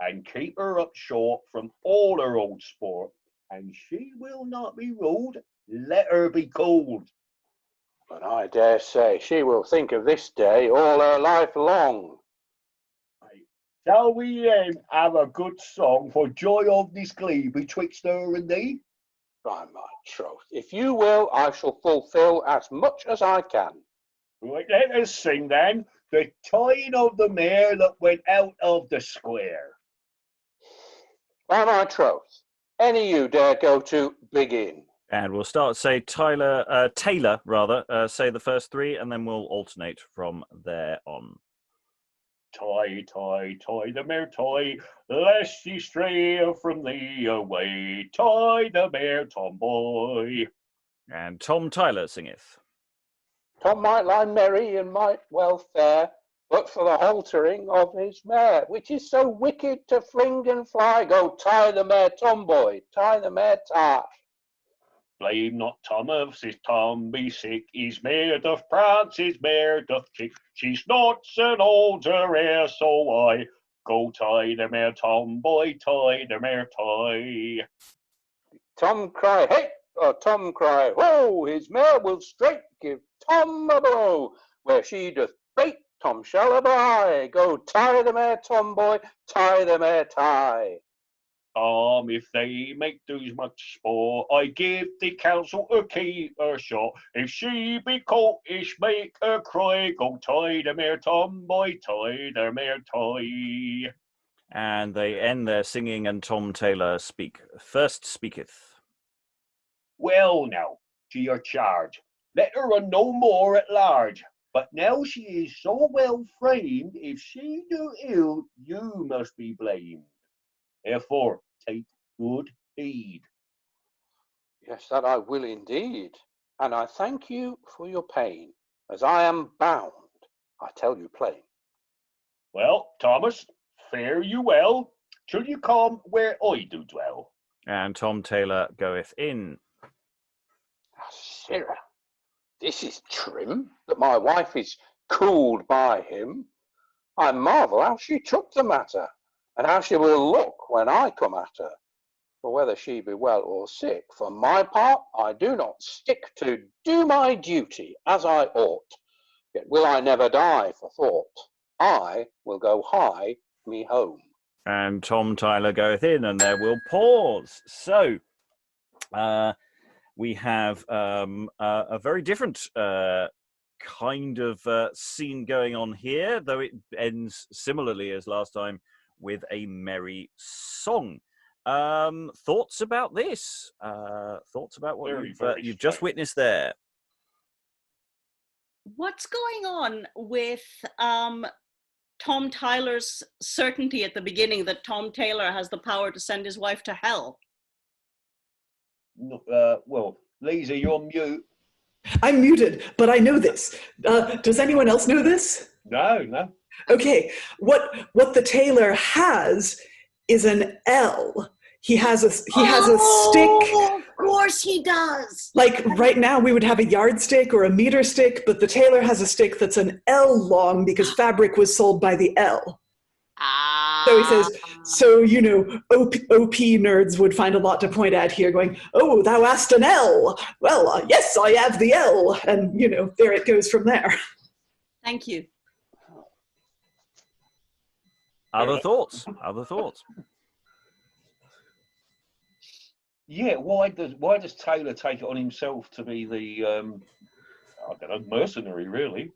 and keep her up short from all her old sport, and she will not be ruled, let her be called. But I dare say she will think of this day all her life long. Shall we then have a good song for joy of this glee betwixt her and thee? By my troth, if you will, I shall fulfil as much as I can. Right, let us sing then, the tying of the mare that went out of the square. By my troth, any you dare go to begin. And we'll start, say, Tailor, say the first three, and then we'll alternate from there on. Tie, tie, tie the mare, tie, lest she stray from thee away. Tie the mare, tomboy. And Tom Tailor singeth. Tom might lie merry and might well fare, but for the haltering of his mare, which is so wicked to fling and fly. Go tie the mare, tomboy, tie the mare, tie. Blame not Tom if his Tom be sick, his mare doth prance, his mare doth kick. She snorts and holds her hair so high. Go tie the mare, tomboy, tie the mare, tie. Tom cry, hey, or Tom cry, whoa, his mare will straight give Tom a blow. Where she doth bait, Tom shall abide. Go tie the mare, tomboy, tie the mare, tie. If they make too much sport, I give the counsel to keep her short. If she be coltish, make her cry. Go tie the mare, tomboy, tie the mare, tie. And they end their singing, and Tom Tailor first speaketh. Well now, to your charge, let her run no more at large. But now she is so well framed, if she do ill, you must be blamed. Therefore, take good heed. Yes, that I will indeed, and I thank you for your pain, as I am bound, I tell you plain. Well, Thomas, fare you well. Should you come where I do dwell? And Tom Tailor goeth in. Sirrah, this is trim, that my wife is cooled by him. I marvel how she took the matter, and how she will look when I come at her. For whether she be well or sick, for my part, I do not stick to do my duty as I ought. Yet will I never die for thought. I will go hie me home. And Tom Tyler goeth in, and there will pause. So, we have a very different kind of scene going on here, though it ends similarly as last time with a merry song. Thoughts about this? Thoughts about what you've just witnessed there? What's going on with Tom Tyler's certainty at the beginning that Tom Tailor has the power to send his wife to hell? Well, Liza, you're mute. I'm muted, but I know this. Does anyone else know this? No. Okay, what the tailor has is an L. He has a stick. Of course he does. Like right now we would have a yardstick or a meter stick, but the tailor has a stick that's an L long because fabric was sold by the L. So he says, so, OP nerds would find a lot to point at here going, oh, thou hast an L. Well, yes, I have the L. And, there it goes from there. Thank you. Other thoughts? Yeah, why does Tailor take it on himself to be the, mercenary, really?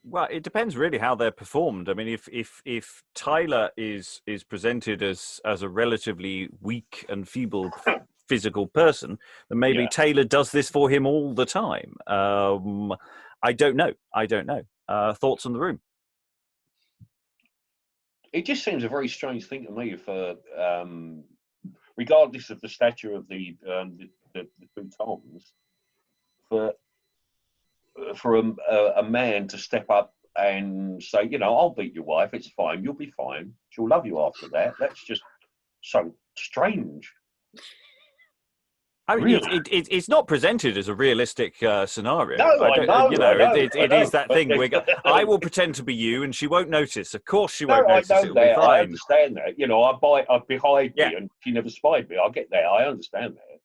Well, it depends really how they're performed. I mean, if Tyler is presented as a relatively weak and feeble physical person, then maybe Tailor does this for him all the time. I don't know. Thoughts on the room? It just seems a very strange thing to me for, regardless of the stature of the two Toms, for a man to step up and say, I'll beat your wife, it's fine, you'll be fine, she'll love you after that. That's just so strange. I mean, really? it's not presented as a realistic scenario. No, I know. It is that thing. I will pretend to be you, and she won't notice. Of course, she won't notice. It'll be fine. I understand that. I'd be hide me, and she never spied me. I get that. I understand that.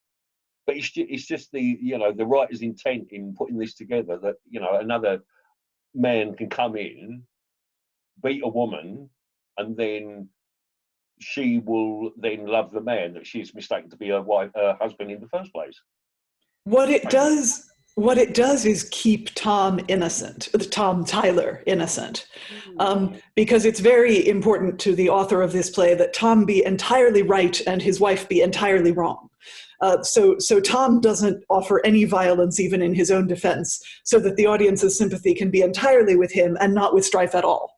But it's just the writer's intent in putting this together that another man can come in, beat a woman, and then she will then love the man that she's mistaken to be her wife, her husband in the first place. What it does is keep Tom Tyler innocent, because it's very important to the author of this play that Tom be entirely right and his wife be entirely wrong. So Tom doesn't offer any violence even in his own defense, so that the audience's sympathy can be entirely with him and not with Strife at all.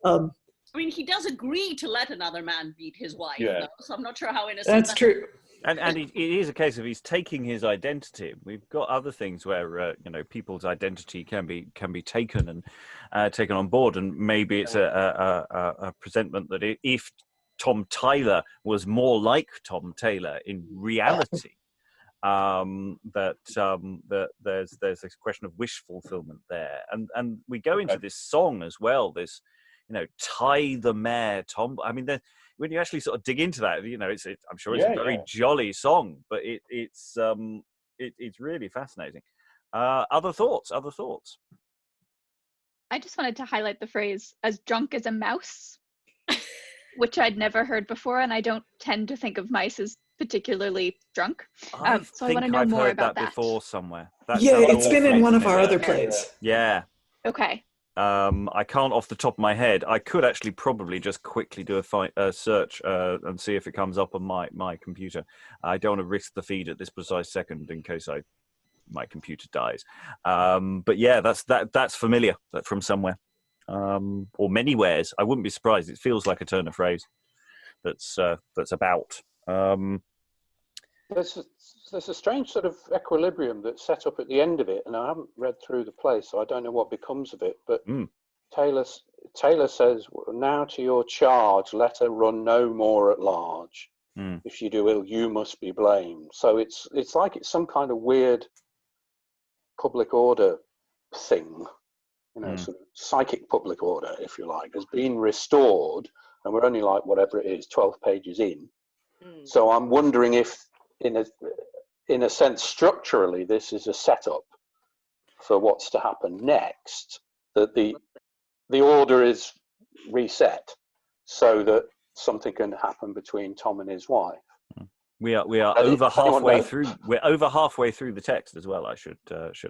I mean, he does agree to let another man beat his wife, though, so I'm not sure how innocent that's true. And it is a case of he's taking his identity. We've got other things where people's identity can be taken and taken on board, and maybe it's a presentment that if Tom Tyler was more like Tom Tailor in reality, that there's this question of wish fulfillment there, and we go into this song as well. This tie the mare, Tom. I mean, when you actually sort of dig into that, I'm sure it's a very jolly song, but it's really fascinating. Other thoughts? I just wanted to highlight the phrase "as drunk as a mouse," which I'd never heard before, and I don't tend to think of mice as particularly drunk. So I want to know more about that. Before somewhere. It's been in one of our other plays. Yeah. Okay. I can't off the top of my head. I could actually probably just quickly do a search and see if it comes up on my computer. I don't want to risk the feed at this precise second in case my computer dies. But yeah, that's familiar from somewhere, or many wares. I wouldn't be surprised. It feels like a turn of phrase that's about. There's a strange sort of equilibrium that's set up at the end of it, and I haven't read through the play, so I don't know what becomes of it. But Tailor says, now to your charge, let her run no more at large. If you do ill, you must be blamed. So it's like it's some kind of weird public order thing, sort of psychic public order, if you like, has been restored, and we're only like, whatever it is, 12 pages in. So I'm wondering if, in a sense, structurally, this is a setup for what's to happen next, that the order is reset so that something can happen between Tom and his wife. We are over halfway through. We're over halfway through the text as well. I should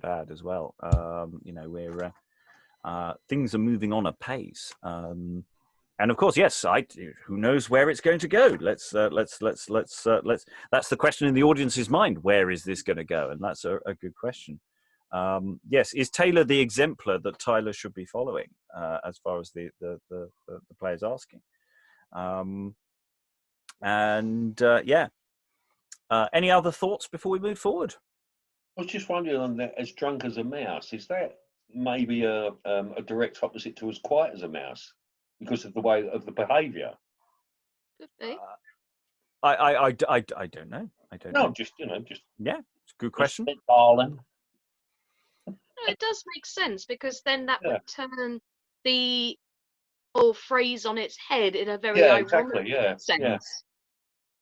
add as well. We're things are moving on apace. And of course, yes, who knows where it's going to go? Let's. That's the question in the audience's mind. Where is this going to go? And that's a good question. Yes, is Tailor the exemplar that Tyler should be following, as far as the player's asking? Any other thoughts before we move forward? I was just wondering on that, as drunk as a mouse, is that maybe a direct opposite to as quiet as a mouse because of the way of the behaviour? Could be. I don't know. Just it's a good question. Darling. No, it does make sense, because then that would turn the whole phrase on its head in a very ironic sense.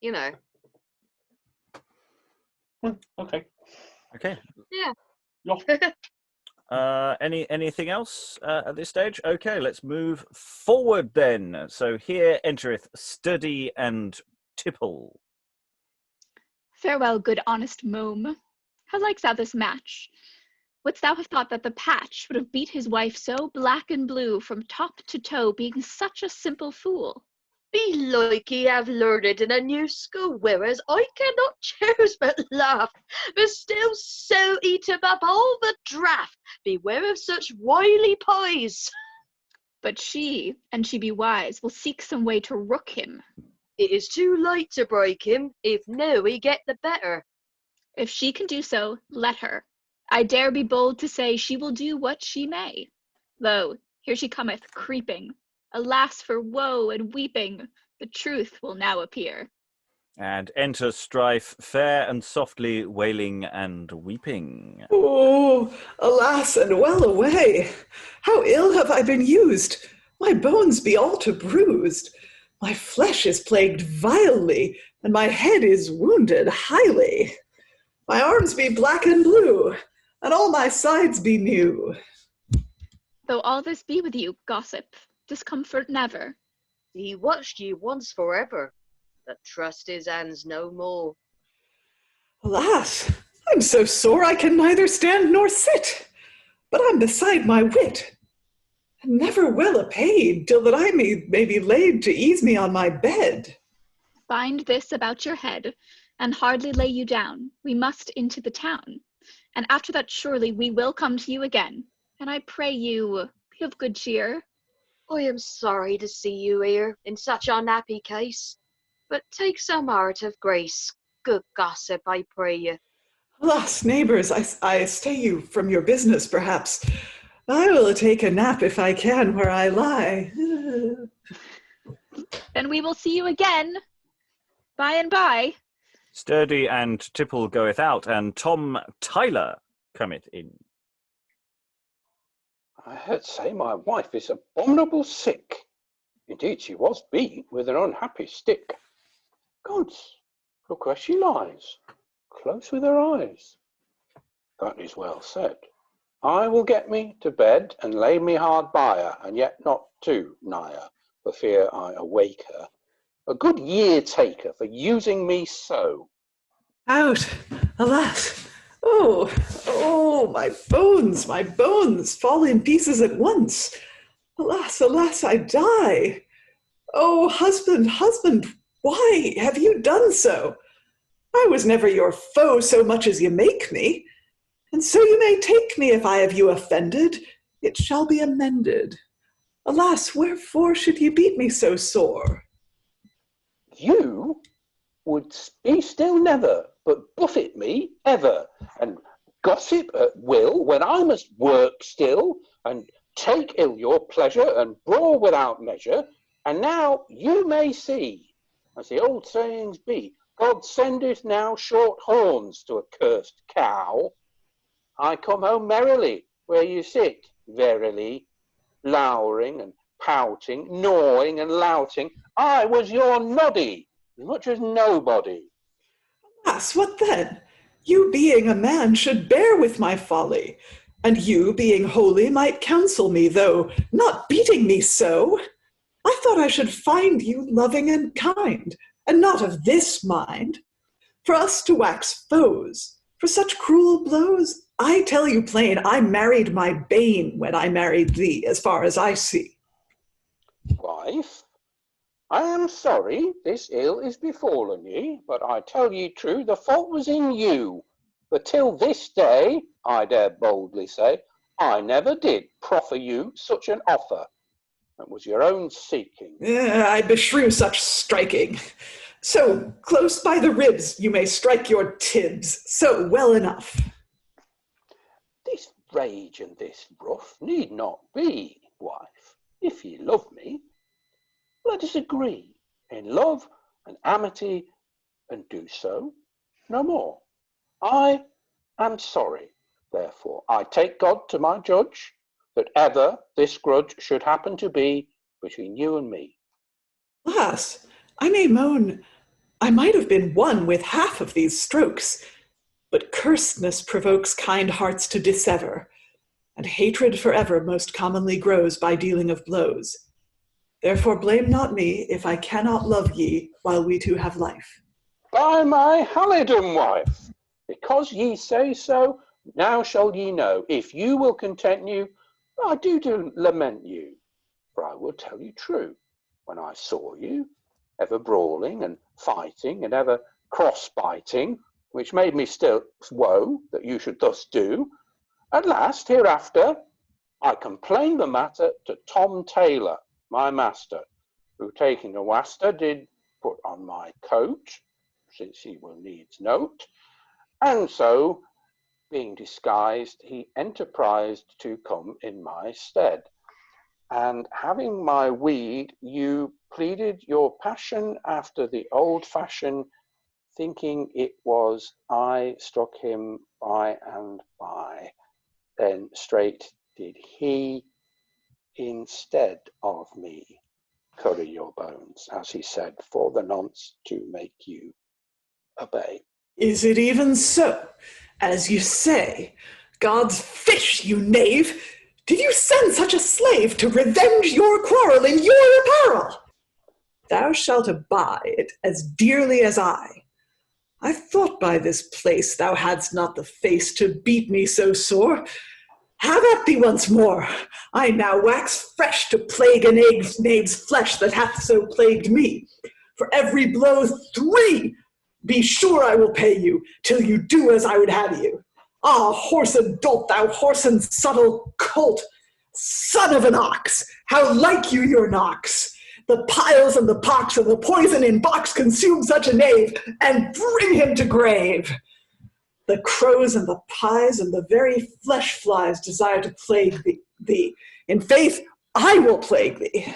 Yeah. Okay. Yeah. Anything else at this stage? Okay, let's move forward then. So here entereth Sturdy and Tipple. Farewell, good honest mome. How likes thou this match? Wouldst thou have thought that the patch would have beat his wife so black and blue from top to toe, being such a simple fool? Belike ye have learned in a new school, whereas I cannot choose but laugh, but still so eat above all the draught. Beware of such wily pies. But she, and she be wise, will seek some way to rook him. It is too late to break him, if no he get the better. If she can do so, let her. I dare be bold to say she will do what she may. Lo, here she cometh, creeping. Alas for woe and weeping, the truth will now appear. And enter Strife, fair and softly wailing and weeping. Oh, alas and well away! How ill have I been used! My bones be all to bruised. My flesh is plagued vilely, and my head is wounded highly. My arms be black and blue, and all my sides be new. Though all this be with you, gossip, discomfort never. He watched you once forever, but trust his hands no more. Alas, I'm so sore I can neither stand nor sit, but I'm beside my wit, and never well apaid, till that I may be laid to ease me on my bed. Bind this about your head, and hardly lay you down. We must into the town, and after that surely we will come to you again. And I pray you, be of good cheer. I am sorry to see you here in such unhappy case, but take some heart of grace, good gossip, I pray you. Alas, neighbours, I stay you from your business, perhaps. I will take a nap if I can where I lie. Then we will see you again, by and by. Sturdy and Tipple goeth out, and Tom Tyler cometh in. I heard say my wife is abominable sick. Indeed, she was beat with an unhappy stick. Gods, look where she lies, close with her eyes. That is well said. I will get me to bed and lay me hard by her, and yet not too nigh her, for fear I awake her. A good year take her for using me so. Out, alas! Oh, my bones fall in pieces at once. Alas, alas, I die. Oh, husband, why have you done so? I was never your foe so much as you make me, and so you may take me if I have you offended. It shall be amended. Alas, wherefore should you beat me so sore? You would be still never, but buffet me ever, and gossip at will when I must work still, and take ill your pleasure and brawl without measure, and now you may see, as the old sayings be, God sendeth now short horns to a cursed cow. I come home merrily, where you sit, verily, lowering and pouting, gnawing and louting. I was your noddy, as much as nobody. Alas, what then? You being a man should bear with my folly, and you being holy might counsel me, though not beating me so. I thought I should find you loving and kind, and not of this mind. For us to wax foes, for such cruel blows, I tell you plain, I married my bane when I married thee, as far as I see. Wife, I am sorry this ill is befallen ye, but I tell ye true, the fault was in you. For till this day, I dare boldly say, I never did proffer you such an offer. It was your own seeking. I beshrew such striking. So, close by the ribs you may strike your tibs, so well enough. This rage and this ruff need not be, wife, if ye love me. Let us agree in love and amity, and do so no more. I am sorry, therefore I take God to my judge, that ever this grudge should happen to be between you and me. Alas, I may moan, I might have been won with half of these strokes, but cursedness provokes kind hearts to dissever, and hatred forever most commonly grows by dealing of blows. Therefore blame not me if I cannot love ye while we two have life. By my halidom, wife, because ye say so, now shall ye know, if you will content you, I do lament you. For I will tell you true, when I saw you, ever brawling and fighting and ever cross-biting, which made me still woe that you should thus do, at last, hereafter, I complained the matter to Tom Tailor, my master, who taking a waster did put on my coat, since he will needs note, and so, being disguised, he enterprised to come in my stead. And having my weed, you pleaded your passion after the old fashion, thinking it was I struck him by and by. Then straight did he, instead of me, curry your bones, as he said, for the nonce to make you obey. Is it even so, as you say? God's fish, you knave! Did you send such a slave to revenge your quarrel in your apparel? Thou shalt abide it as dearly as I. I thought by this place thou hadst not the face to beat me so sore. Have at thee once more. I now wax fresh to plague a knave's flesh that hath so plagued me. For every blow 3, be sure I will pay you, till you do as I would have you. Ah, whoreson dolt, thou whoreson subtle colt, son of an ox, how like you your knocks? The piles and the pox and the poison in box consume such a knave, and bring him to grave. The crows and the pies and the very flesh flies desire to plague thee. In faith, I will plague thee.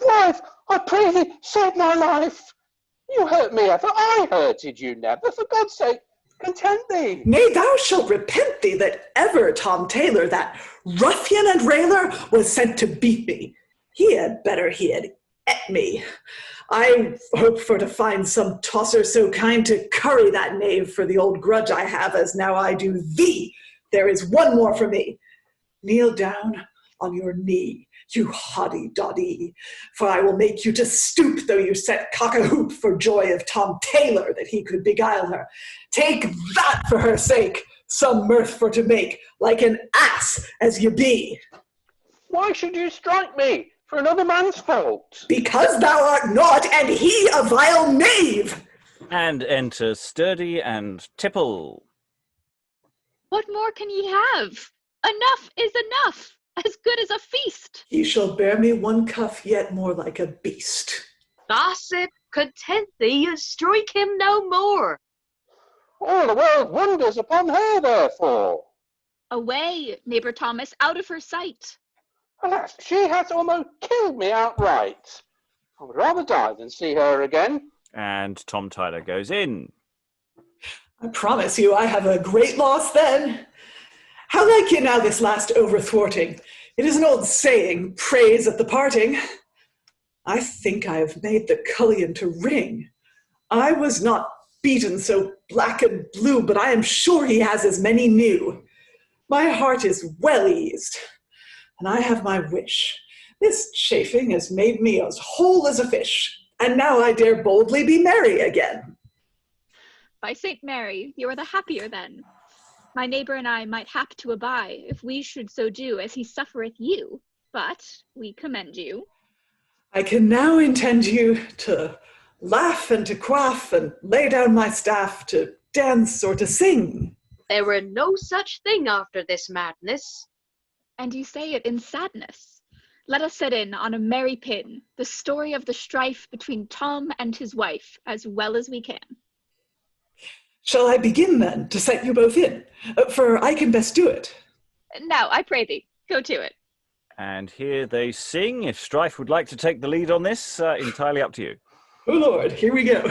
Wife, I pray thee, save my life. You hurt me ever, I hurted you never. For God's sake, content thee. Nay, thou shalt repent thee that ever Tom Tailor, that ruffian and railer, was sent to beat me. He had et me. I hope for to find some tosser so kind to curry that knave for the old grudge I have, as now I do thee. There is one more for me. Kneel down on your knee, you hoddy-doddy, for I will make you to stoop, though you set cock-a-hoop for joy of Tom Tailor, that he could beguile her. Take that for her sake, some mirth for to make, like an ass as you be. Why should you strike me? For another man's fault. Because thou art naught, and he a vile knave. And enter Sturdy and Tipple. What more can ye have? Enough is enough, as good as a feast. He shall bear me one cuff yet more like a beast. Gossip, content thee, and strike him no more. All the world wonders upon her, therefore. Away, neighbour Thomas, out of her sight. Alas, she has almost killed me outright. I would rather die than see her again. And Tom Tyler goes in. I promise you I have a great loss then. How like you now this last over-thwarting? It is an old saying, praise at the parting. I think I have made the cullion to ring. I was not beaten so black and blue, but I am sure he has as many new. My heart is well eased, and I have my wish. This chafing has made me as whole as a fish, and now I dare boldly be merry again. By Saint Mary, you are the happier then. My neighbour and I might hap to abide, if we should so do as he suffereth you, but we commend you. I can now intend you to laugh and to quaff and lay down my staff to dance or to sing. There were no such thing after this madness. And you say it in sadness. Let us set in on a merry pin the story of the strife between Tom and his wife as well as we can. Shall I begin then to set you both in? For I can best do it. Now, I pray thee, go to it. And here they sing. If Strife would like to take the lead on this, entirely up to you. Oh Lord, here we go.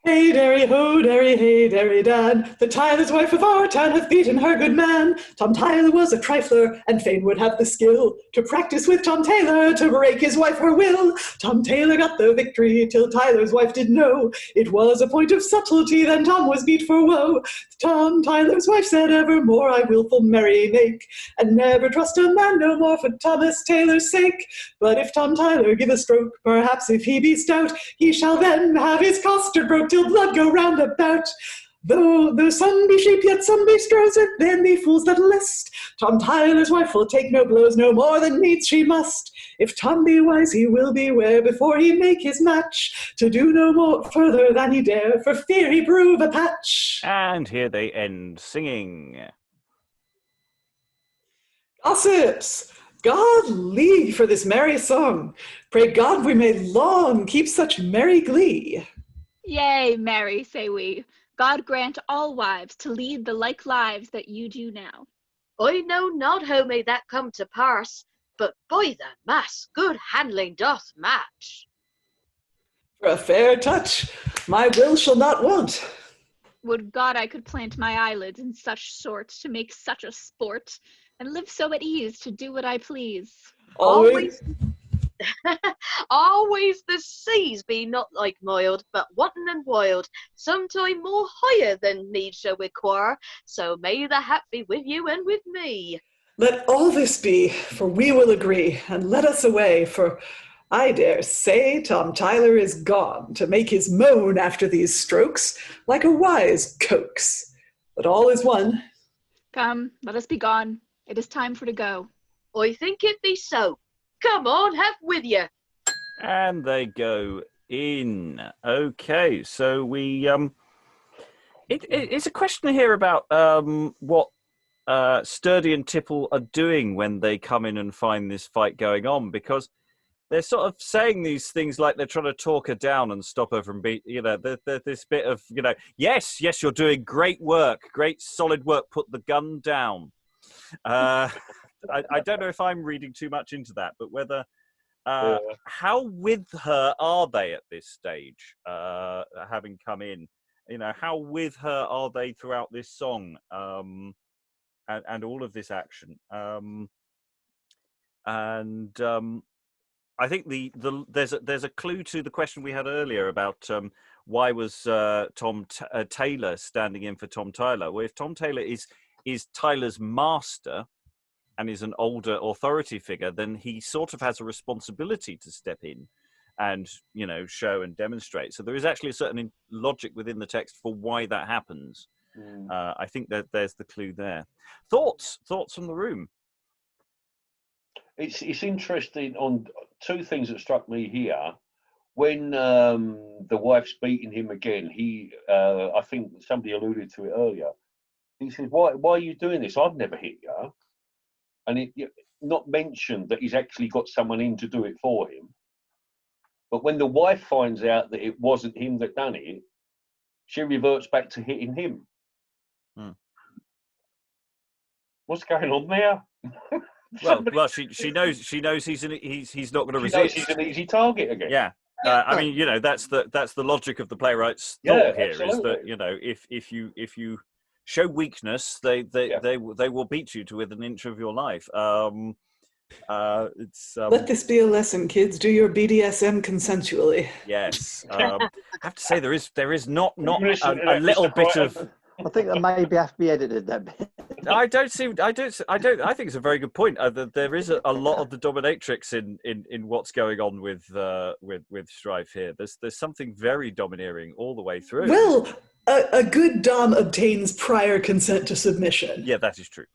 Hey, derry, ho, derry, hey, derry, Dan. The Tyler's wife of our town hath beaten her good man. Tom Tyler was a trifler, and fain would have the skill to practice with Tom Tailor to break his wife her will. Tom Tailor got the victory, till Tyler's wife did know it was a point of subtlety, then Tom was beat for woe. Tom Tyler's wife said evermore, I will full merry make, and never trust a man no more for Thomas Taylor's sake. But if Tom Tyler give a stroke, perhaps if he be stout, he shall then have his costard broke till blood go round about. Though some be sheep, yet some be strows, if then be fools that list. Tom Tyler's wife will take no blows, no more than needs she must. If Tom be wise, he will beware before he make his match, to do no more further than he dare, for fear he prove a patch. And here they end singing. Gossips, God leave for this merry song. Pray God we may long keep such merry glee. Yea, Mary, say we. God grant all wives to lead the like lives that you do now. I know not how may that come to pass, but by the mass, good handling doth match. For a fair touch, my will shall not want. Would God I could plant my eyelids in such sort to make such a sport, and live so at ease to do what I please. Always. Always the seas be not like mild, but wanton and wild, sometime more higher than need shall require. So may the hap be with you and with me. Let all this be, for we will agree, and let us away, for I dare say Tom Tyler is gone to make his moan after these strokes, like a wise coax. But all is one. Come, let us be gone. It is time for to go. I think it be so. Come on, have with you. And they go in. Okay, so we it's a question here about what Sturdy and Tipple are doing when they come in and find this fight going on, because they're sort of saying these things like they're trying to talk her down and stop her from this bit of, yes, you're doing great work, great solid work, put the gun down. I don't know if I'm reading too much into that, but whether how with her are they at this stage, having come in? How with her are they throughout this song, and all of this action? I think there's a clue to the question we had earlier about why was Tom Tailor standing in for Tom Tyler? Well, if Tom Tailor is Tyler's master and is an older authority figure, then he sort of has a responsibility to step in and, show and demonstrate. So there is actually a certain logic within the text for why that happens. I think that there's the clue there. Thoughts from the room? It's interesting on two things that struck me here. When the wife's beating him again, I think somebody alluded to it earlier. He says, why are you doing this? I've never hit you. And it not mentioned that he's actually got someone in to do it for him. But when the wife finds out that it wasn't him that done it, she reverts back to hitting him. What's going on there? Well, she knows he's not going to She knows resist. he's an easy target again. Yeah. I mean, that's the logic of the playwright's Yeah, thought here, absolutely. is that if you show weakness, they will beat you to within an inch of your life. Let this be a lesson, kids. Do your BDSM consensually. Yes. I have to say there is not Listen to a that, little Mr. bit Crichton. of. I think that maybe have to be edited that bit. I think it's a very good point. There is a lot of the dominatrix in what's going on with Strife here. There's something very domineering all the way through. Well, a good dom obtains prior consent to submission. Yeah, that is true.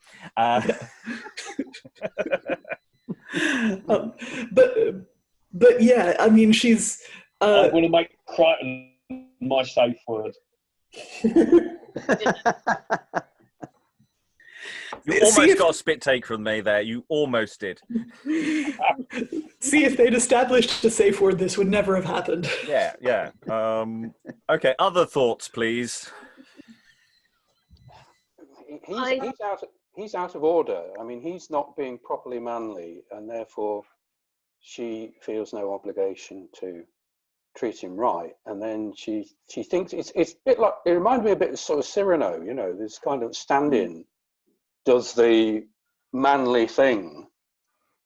But yeah, I mean, she's. I'm going to make Crichton my safe word. You almost got a spit take from me there. You almost did. See, if they'd established a safe word, this would never have happened. Yeah. Okay, other thoughts, please. He's out of order. I mean, he's not being properly manly, and therefore she feels no obligation to treat him right. And then she thinks it's a bit like, it reminds me a bit of sort of Cyrano, this kind of stand-in does the manly thing.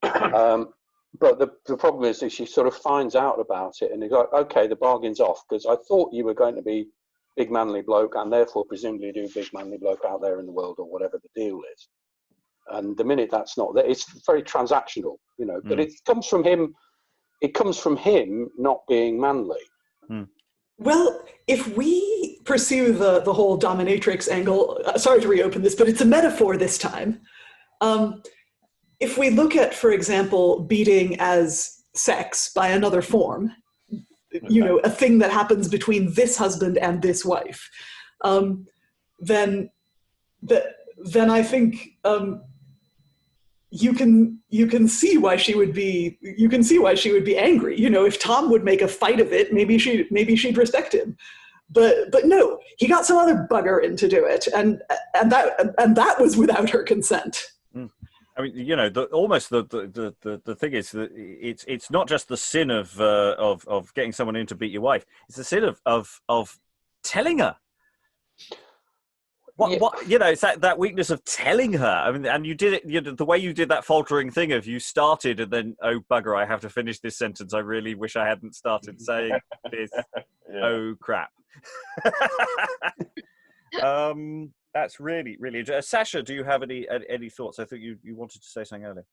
But the problem is that she sort of finds out about it and it's like, okay, the bargain's off, because I thought you were going to be big manly bloke and therefore presumably do big manly bloke out there in the world or whatever the deal is. And the minute that's not there, it's very transactional, but it comes from him not being manly. Well, if we pursue the whole dominatrix angle, sorry to reopen this, but it's a metaphor this time. If we look at, for example, beating as sex by another form, a thing that happens between this husband and this wife, then I think you can see why she would be angry. If Tom would make a fight of it, maybe she'd respect him. But no, he got some other bugger in to do it, and that was without her consent. I mean, the thing is that it's not just the sin of getting someone in to beat your wife. It's the sin of telling her. It's that weakness of telling her. I mean, and you did it. The way you did that faltering thing of you started and then, oh bugger, I have to finish this sentence. I really wish I hadn't started saying this. Yeah. Oh crap. That's really, really interesting. Sascha, do you have any thoughts? I think you wanted to say something earlier.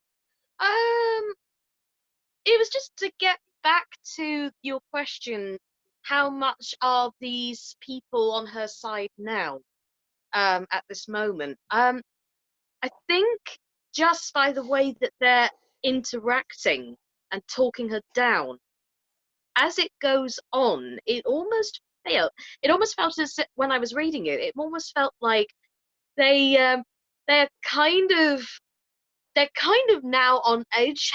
It was just to get back to your question. How much are these people on her side now? At this moment, I think just by the way that they're interacting and talking her down, as it goes on, it almost felt as when I was reading it, it almost felt like they're kind of now on edge,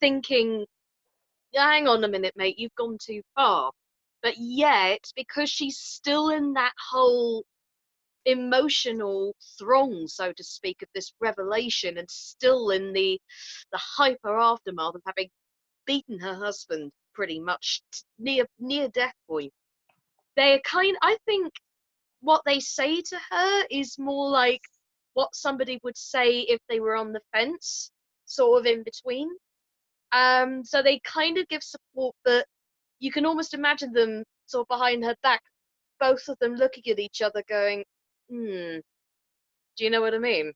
thinking, hang on a minute, mate, you've gone too far. But yet, because she's still in that whole emotional throng, so to speak, of this revelation, and still in the hyper aftermath of having beaten her husband pretty much near death point, I think what they say to her is more like what somebody would say if they were on the fence, sort of in between. So they kind of give support, but you can almost imagine them sort of behind her back, both of them looking at each other going, do you know what I mean?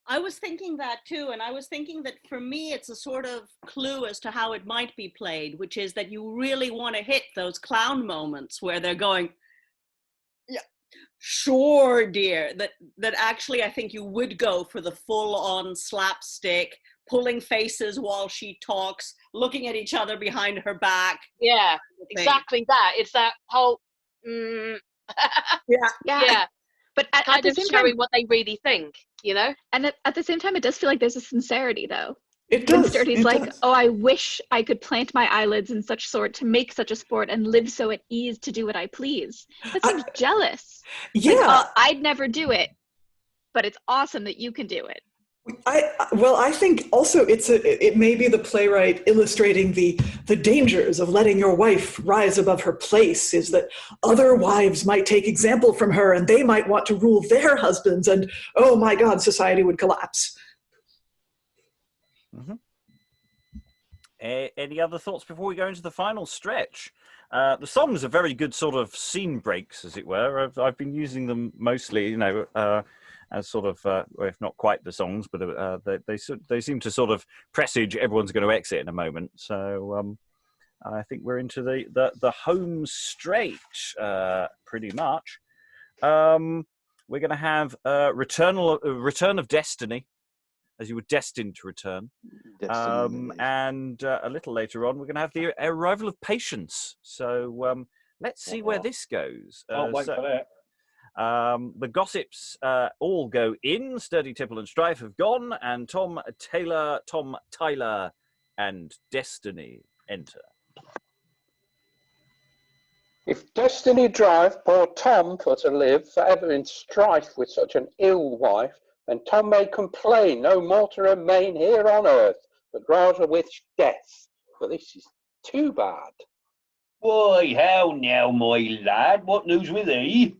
I was thinking that too, and I was thinking that for me it's a sort of clue as to how it might be played, which is that you really want to hit those clown moments where they're going, yeah, sure, dear, that actually I think you would go for the full-on slapstick, pulling faces while she talks, looking at each other behind her back. Yeah, exactly that. It's that whole yeah. But at the same time, showing what they really think, And at the same time, it does feel like there's a sincerity, though. It does. When Sturdy's like, oh, I wish I could plant my eyelids in such sort to make such a sport and live so at ease to do what I please. That seems jealous. Yeah. Like, I'd never do it. but it's awesome that you can do it. I think also it may be the playwright illustrating the dangers of letting your wife rise above her place, is that other wives might take example from her and they might want to rule their husbands, and oh my God, society would collapse. Mm-hmm. Any other thoughts before we go into the final stretch? The songs are very good sort of scene breaks, as it were. I've been using them mostly, as sort of, well, if not quite the songs, but they seem to sort of presage everyone's going to exit in a moment. So I think we're into the home straight, pretty much. We're going to have Return of Destiny, as you were destined to return. And a little later on, we're going to have the arrival of Patience. So let's see where this goes. Can't wait for that. The gossips all go in. Sturdy Tipple and Strife have gone, and Tom, Tyler, and Destiny enter. If destiny drive poor Tom for to live forever in strife with such an ill wife, then Tom may complain no more to remain here on earth, but rather with death. But this is too bad. Why, how now, my lad? What news with thee?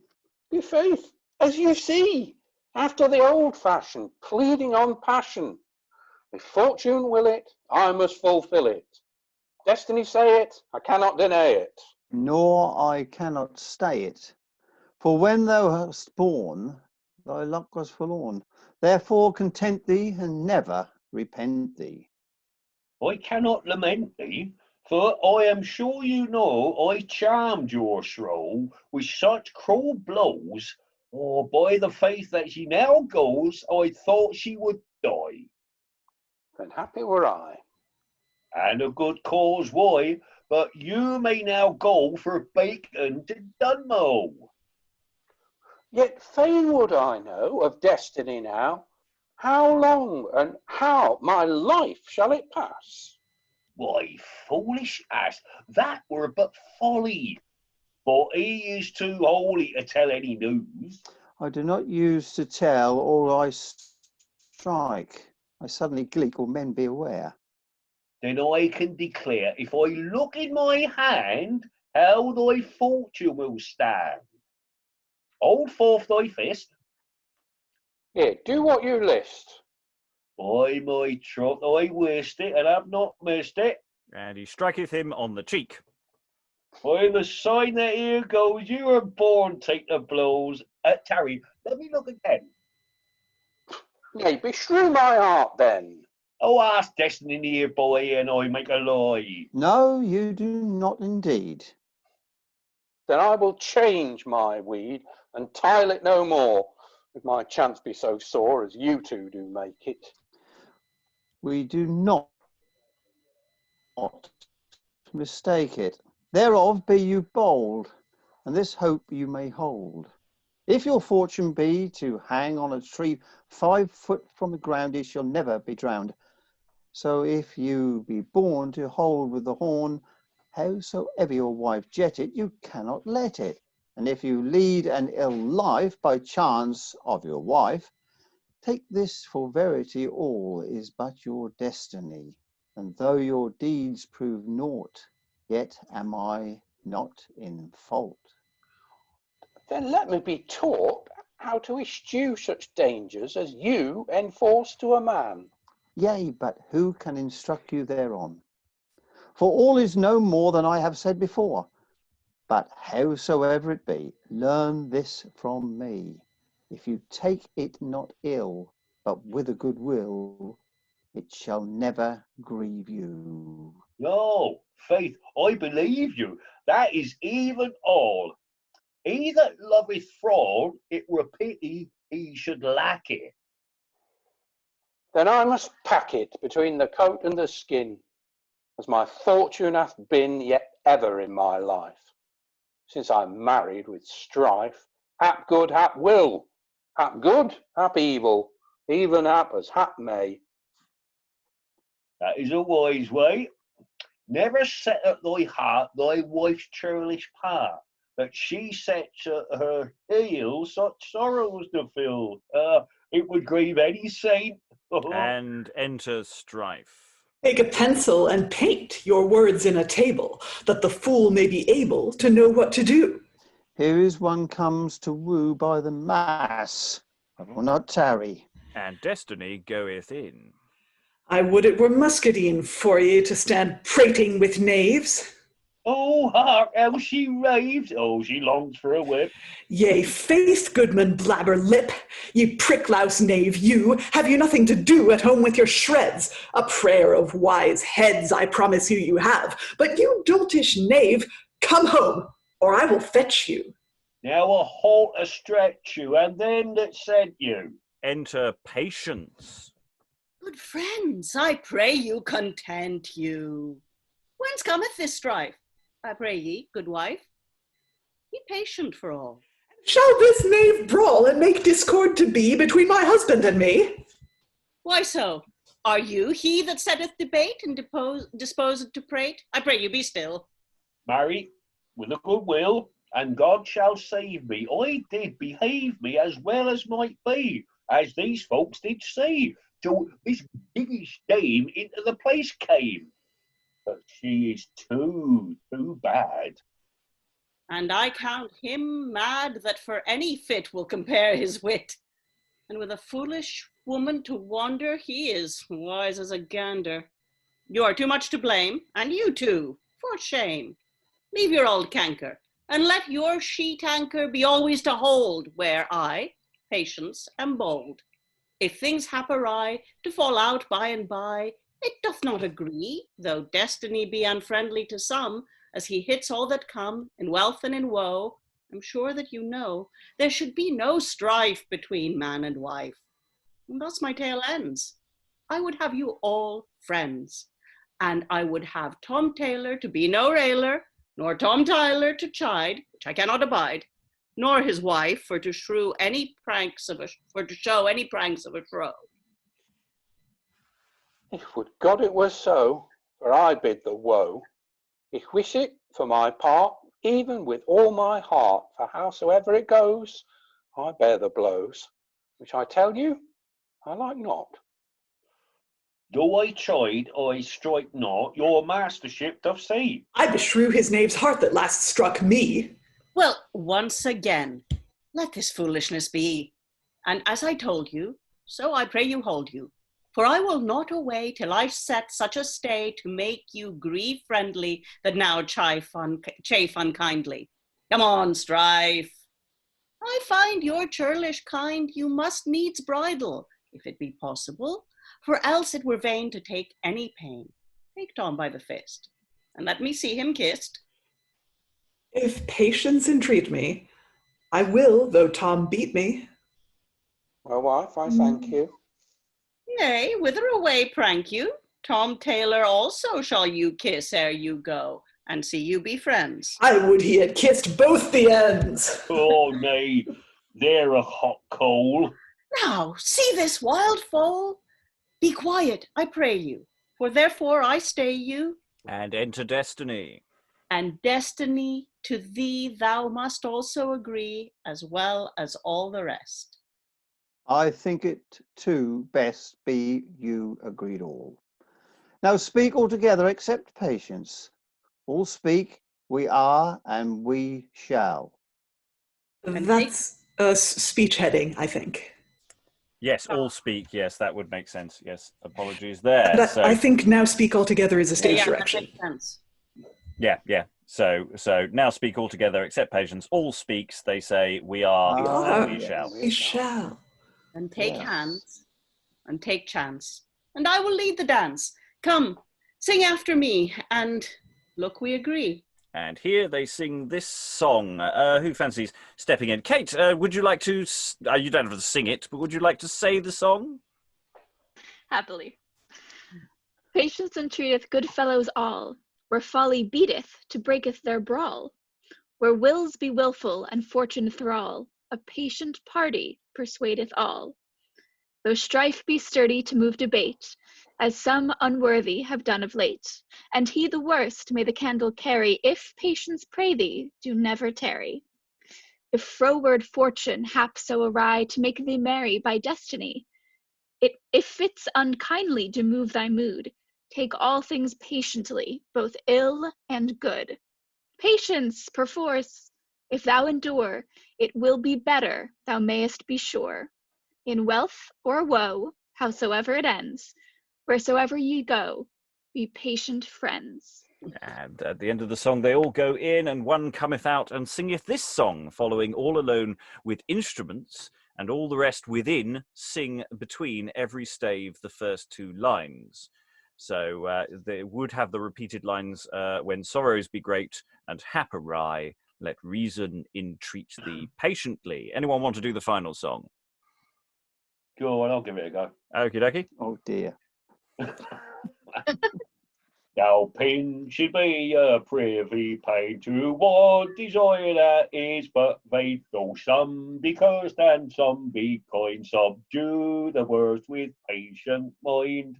Your faith, as you see, after the old fashion, pleading on passion. If fortune will it, I must fulfill it. Destiny say it, I cannot deny it. Nor I cannot stay it. For when thou hast born, thy luck was forlorn. Therefore content thee, and never repent thee. I cannot lament thee, for I am sure you know I charmed your shrow with such cruel blows, or by the faith that she now goes, I thought she would die. Then happy were I. And a good cause why, but you may now go for bacon to Dunmow. Yet fain would I know of destiny now, how long and how my life shall it pass? Why, foolish ass, that were but folly, for he is too holy to tell any news. I do not use to tell, or I strike. I suddenly gleek, or men be aware. Then I can declare, if I look in my hand, how thy fortune will stand. Hold forth thy fist. Here, do what you list. By my troth, I wished it, and have not missed it. And he striketh him on the cheek. By the sign that here goes, you were born take the blows. Tarry, let me look again. Yea, beshrew my heart then. Oh, ask destiny nearby, and I make a lie. No, you do not indeed. Then I will change my weed, and tile it no more, if my chance be so sore as you two do make it. We do not mistake it. Thereof be you bold, and this hope you may hold. If your fortune be to hang on a tree 5 foot from the ground, it shall never be drowned. So if you be born to hold with the horn, howsoever your wife jet it, you cannot let it. And if you lead an ill life by chance of your wife, take this for verity, all is but your destiny. And though your deeds prove naught, yet am I not in fault. Then let me be taught how to eschew such dangers as you enforce to a man. Yea, but who can instruct you thereon? For all is no more than I have said before. But howsoever it be, learn this from me. If you take it not ill, but with a good will, it shall never grieve you. No, faith, I believe you. That is even all. He that loveth fraud, it were pity he should lack it. Then I must pack it between the coat and the skin, as my fortune hath been yet ever in my life. Since I'm married with strife, hap good, hap will, hap good, hap evil, even hap as hap may. That is a wise way. Never set at thy heart thy wife's churlish part, that she sets at her heel such sorrows to fill. It would grieve any saint. And enter Strife. Take a pencil and paint your words in a table, that the fool may be able to know what to do. Here is one comes to woo by the mass. I will not tarry. And Destiny goeth in. I would it were muscadine for ye to stand prating with knaves. Oh, hark, how she raves. Oh, she longs for a whip. Yea, faith, goodman blabber lip, ye prick-louse knave, you, have you nothing to do at home with your shreds? A prayer of wise heads I promise you you have, but you doltish knave, come home, or I will fetch you. Now a halt a stretch you, and them that sent you. Enter Patience. Good friends, I pray you, content you. Whence cometh this strife? I pray ye, good wife, be patient for all. Shall this knave brawl and make discord to be between my husband and me? Why so? Are you he that setteth debate and disposeth to prate? I pray you, be still. Marry, with a good will, and God shall save me. I did behave me as well as might be, as these folks did see, till this biggish dame into the place came. But she is too bad. And I count him mad that for any fit will compare his wit. And with a foolish woman to wander, he is wise as a gander. You are too much to blame, and you too, for shame. Leave your old canker, and let your sheet anchor be always to hold, where I, Patience, am bold. If things hap awry, to fall out by and by, it doth not agree, though destiny be unfriendly to some, as he hits all that come, in wealth and in woe. I'm sure that you know, there should be no strife between man and wife. And thus my tale ends. I would have you all friends, and I would have Tom Tailor to be no railer, nor Tom Tyler to chide, which I cannot abide, nor his wife for to show any pranks of a shrow. If would God it were so, for I bid the woe. If wish it, for my part, even with all my heart, for howsoever it goes, I bear the blows, which I tell you, I like not. Though I chide, I strike not, your mastership doth see. I beshrew his knave's heart that last struck me. Well, once again, let this foolishness be. And as I told you, so I pray you hold you. For I will not away till I set such a stay to make you grieve friendly that now chafe unkindly. Come on, Strife. I find your churlish kind you must needs bridle, if it be possible, for else it were vain to take any pain. Take Tom by the fist, and let me see him kissed. If Patience entreat me, I will, though Tom beat me. Well, wife, I thank you. Nay, whither away prank you? Tom Tailor also shall you kiss ere you go, and see you be friends. I would he had kissed both the ends. Oh, nay, they're a hot coal. Now, see this wild foal? Be quiet, I pray you, for therefore I stay you. And enter Destiny. And destiny to thee thou must also agree, as well as all the rest. I think it too best be you agreed all. Now speak all together except Patience. All speak, we are and we shall. That's a speech heading, I think. Yes, all speak. Yes, that would make sense. Yes, apologies there. So, I think now speak all together is a stage Yeah, direction. that makes sense. yeah. So now speak all together except Patience. All speaks, they say, we are and we yes. shall. We shall. And take Yes. hands, and take chance, and I will lead the dance. Come, sing after me, and look, we agree. And here they sing this song. Who fancies stepping in? Kate, would you like to, you don't have to sing it, but would you like to say the song? Happily. Patience entreateth good fellows all, where folly beateth to breaketh their brawl. Where wills be wilful and fortune thrall, a patient party persuadeth all. Though strife be sturdy to move debate, as some unworthy have done of late, and he the worst may the candle carry, if patience pray thee, do never tarry. if froward fortune hap so awry to make thee merry by destiny, if fits unkindly to move thy mood, take all things patiently, both ill and good. Patience, perforce, if thou endure, it will be better, thou mayest be sure. In wealth or woe, howsoever it ends, wheresoever ye go, be patient friends. And at the end of the song, they all go in, and one cometh out and singeth this song, following all alone with instruments, and all the rest within sing between every stave the first two lines. So they would have the repeated lines, when sorrows be great and hap awry, let reason entreat thee patiently. Anyone want to do the final song? Go on, I'll give it a go. Okie dokie. Oh dear. Now pain should be a privy pain to what desire that is but vain, though some be cursed and some be kind, subdue the worst with patient mind.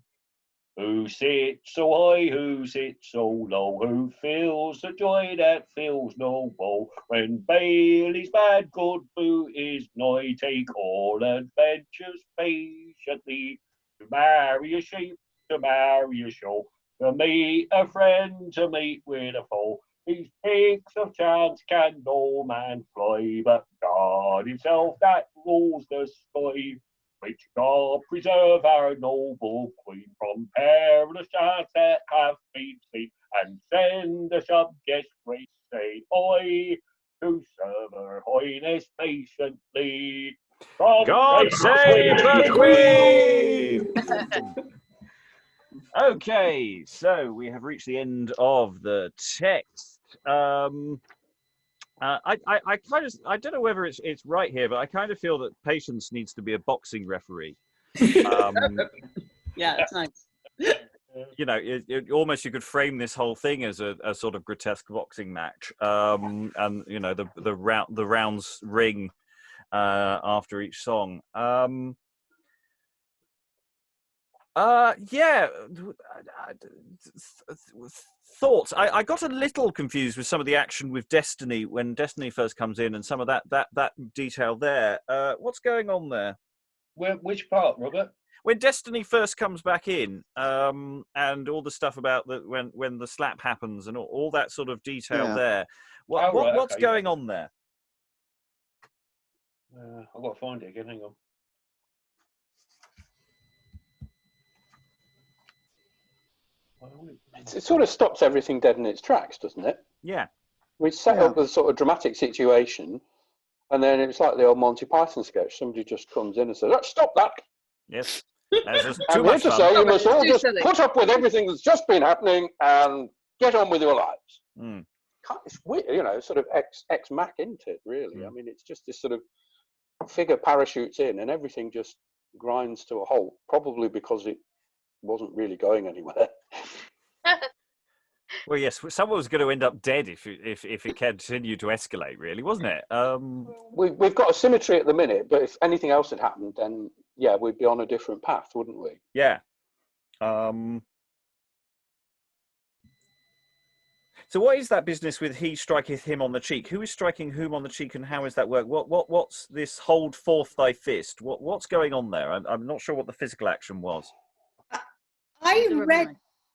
Who sits so high, who sits so low, who feels the joy that feels no woe, when Bailey's bad good food is nigh, take all adventures patiently, to marry a sheep, to marry a show, to meet a friend, to meet with a foe. These pigs of chance can no man fly, but God himself that rules the sky. Which God preserve our noble queen from perilous chance that have been seen, and send the subjects grace, say, oi, to serve her highness patiently. God save the Queen! Okay, so we have reached the end of the text. I don't know whether it's right here, but I kind of feel that Patience needs to be a boxing referee. Yeah, it's nice. You know, almost you could frame this whole thing as a sort of grotesque boxing match, and you know the rounds ring after each song. Yeah. Thoughts. I got a little confused with some of the action with Destiny when Destiny first comes in, and some of that detail there. What's going on there? Which part, Robert? When Destiny first comes back in, and all the stuff about when the slap happens and all that sort of detail there. What's going on there? I've got to find it again. Hang on. It sort of stops everything dead in its tracks, doesn't it? Yeah. We set up a sort of dramatic situation, and then it's like the old Monty Python sketch. Somebody just comes in and says, "Let's stop that." Yes. That's I'm here to say you must all just put up with everything that's just been happening and get on with your lives. Mm. It's weird, you know, sort of ex-Mac, isn't it, really? I mean, it's just this sort of figure parachutes in and everything just grinds to a halt, probably because it wasn't really going anywhere. Well, yes, someone was going to end up dead if it continued to escalate, really, wasn't it? We've got a symmetry at the minute, but if anything else had happened, then yeah, we'd be on a different path, wouldn't we? Yeah. So what is that business with he striketh him on the cheek? Who is striking whom on the cheek, and how is that work? What's this hold forth thy fist? What's going on there? I'm not sure what the physical action was.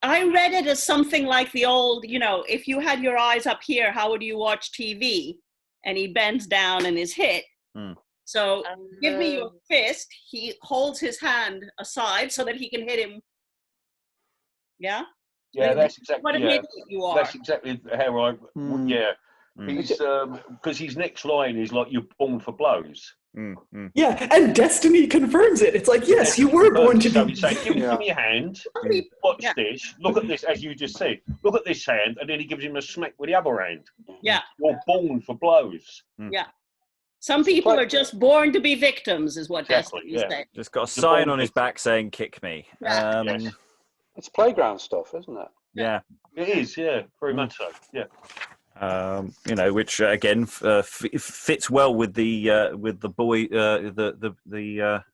I read it as something like the old, you know, if you had your eyes up here, how would you watch TV? And he bends down and is hit. So give me your fist. He holds his hand aside so that he can hit him. Yeah? Yeah, that's exactly what an idiot you are. That's exactly how I yeah. He's because his next line is like, "You're born for blows." Yeah, and Destiny confirms it. It's like, yes, you were born to be. So he's saying, give me your hand. Watch this. Look at this, as you just said. Look at this hand, and then he gives him a smack with the other hand. Yeah, you're born for blows. Yeah. Some people are just born to be victims, is what Destiny said. Just got a sign on his back saying, "Kick me." Yes. It's playground stuff, isn't it? Yeah. It is, yeah, very much so, yeah. You know, which again fits well with the boy, the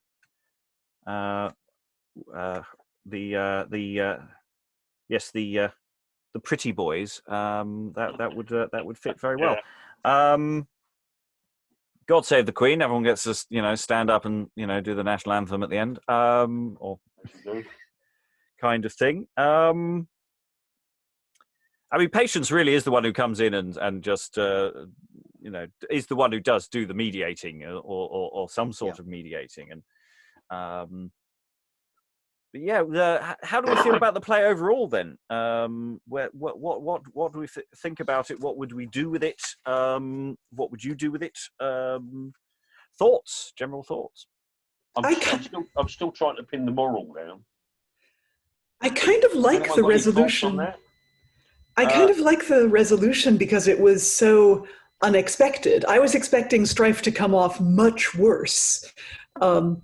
pretty boys. That would fit very well. God Save the Queen. Everyone gets to, stand up and, do the national anthem at the end, or kind of thing. Patience really is the one who comes in and just, is the one who does do the mediating or some sort of mediating. And, how do we feel about the play overall then? What do we think about it? What would we do with it? What would you do with it? Thoughts, general thoughts. I'm still trying to pin the moral down. I kind of like the resolution. I kind of like the resolution because it was so unexpected. I was expecting Strife to come off much worse. One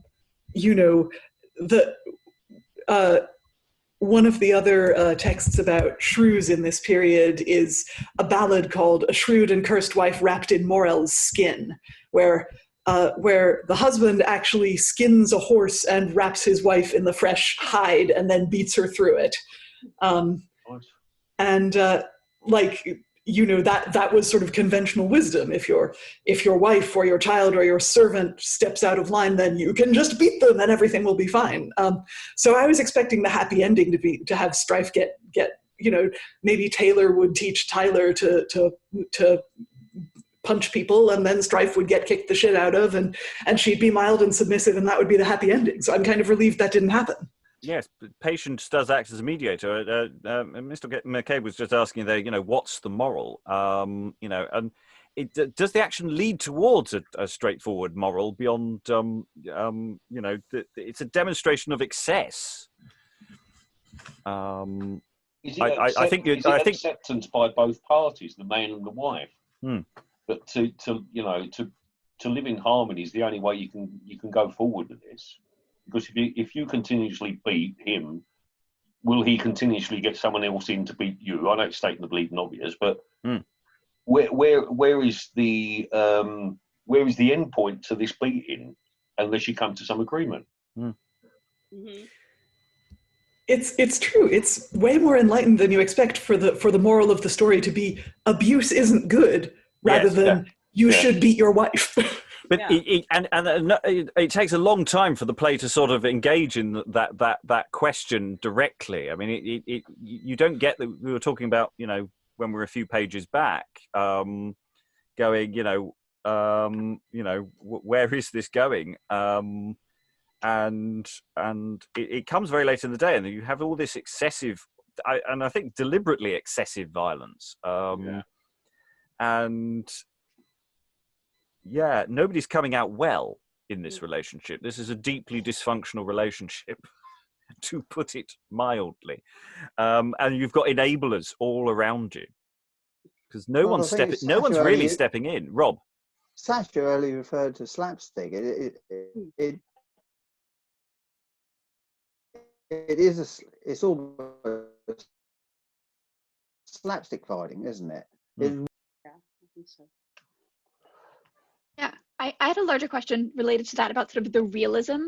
of the other texts about shrews in this period is a ballad called "A Shrewd and Cursed Wife Wrapped in Morel's Skin," where the husband actually skins a horse and wraps his wife in the fresh hide and then beats her through it. That was sort of conventional wisdom. If your wife or your child or your servant steps out of line, then you can just beat them and everything will be fine. So I was expecting the happy ending to have Strife get maybe Tailor would teach Tyler to punch people, and then Strife would get kicked the shit out of, and she'd be mild and submissive, and that would be the happy ending. So I'm kind of relieved that didn't happen. Yes, patience does act as a mediator. Mr. McCabe was just asking there, what's the moral? And does the action lead towards a straightforward moral beyond, it's a demonstration of excess. I think acceptance by both parties, the man and the wife. But to live in harmony is the only way you can go forward with this. Because if you continuously beat him, will he continuously get someone else in to beat you? I know it's stating the bleeding obvious, but where is the end point to this beating unless you come to some agreement? Mm-hmm. It's true. It's way more enlightened than you expect for the moral of the story to be abuse isn't good, rather than you should beat your wife. But it takes a long time for the play to sort of engage in that question directly. I mean, you don't get that. We were talking about, when we were a few pages back, going, where is this going? And it comes very late in the day, and you have all this excessive, and I think deliberately excessive violence. And nobody's coming out well in this relationship. This is a deeply dysfunctional relationship, to put it mildly. And you've got enablers all around you, because no one's really stepping in. Rob, Sascha earlier referred to slapstick. It's almost slapstick fighting, isn't it? I think so. Yeah, I had a larger question related to that about sort of the realism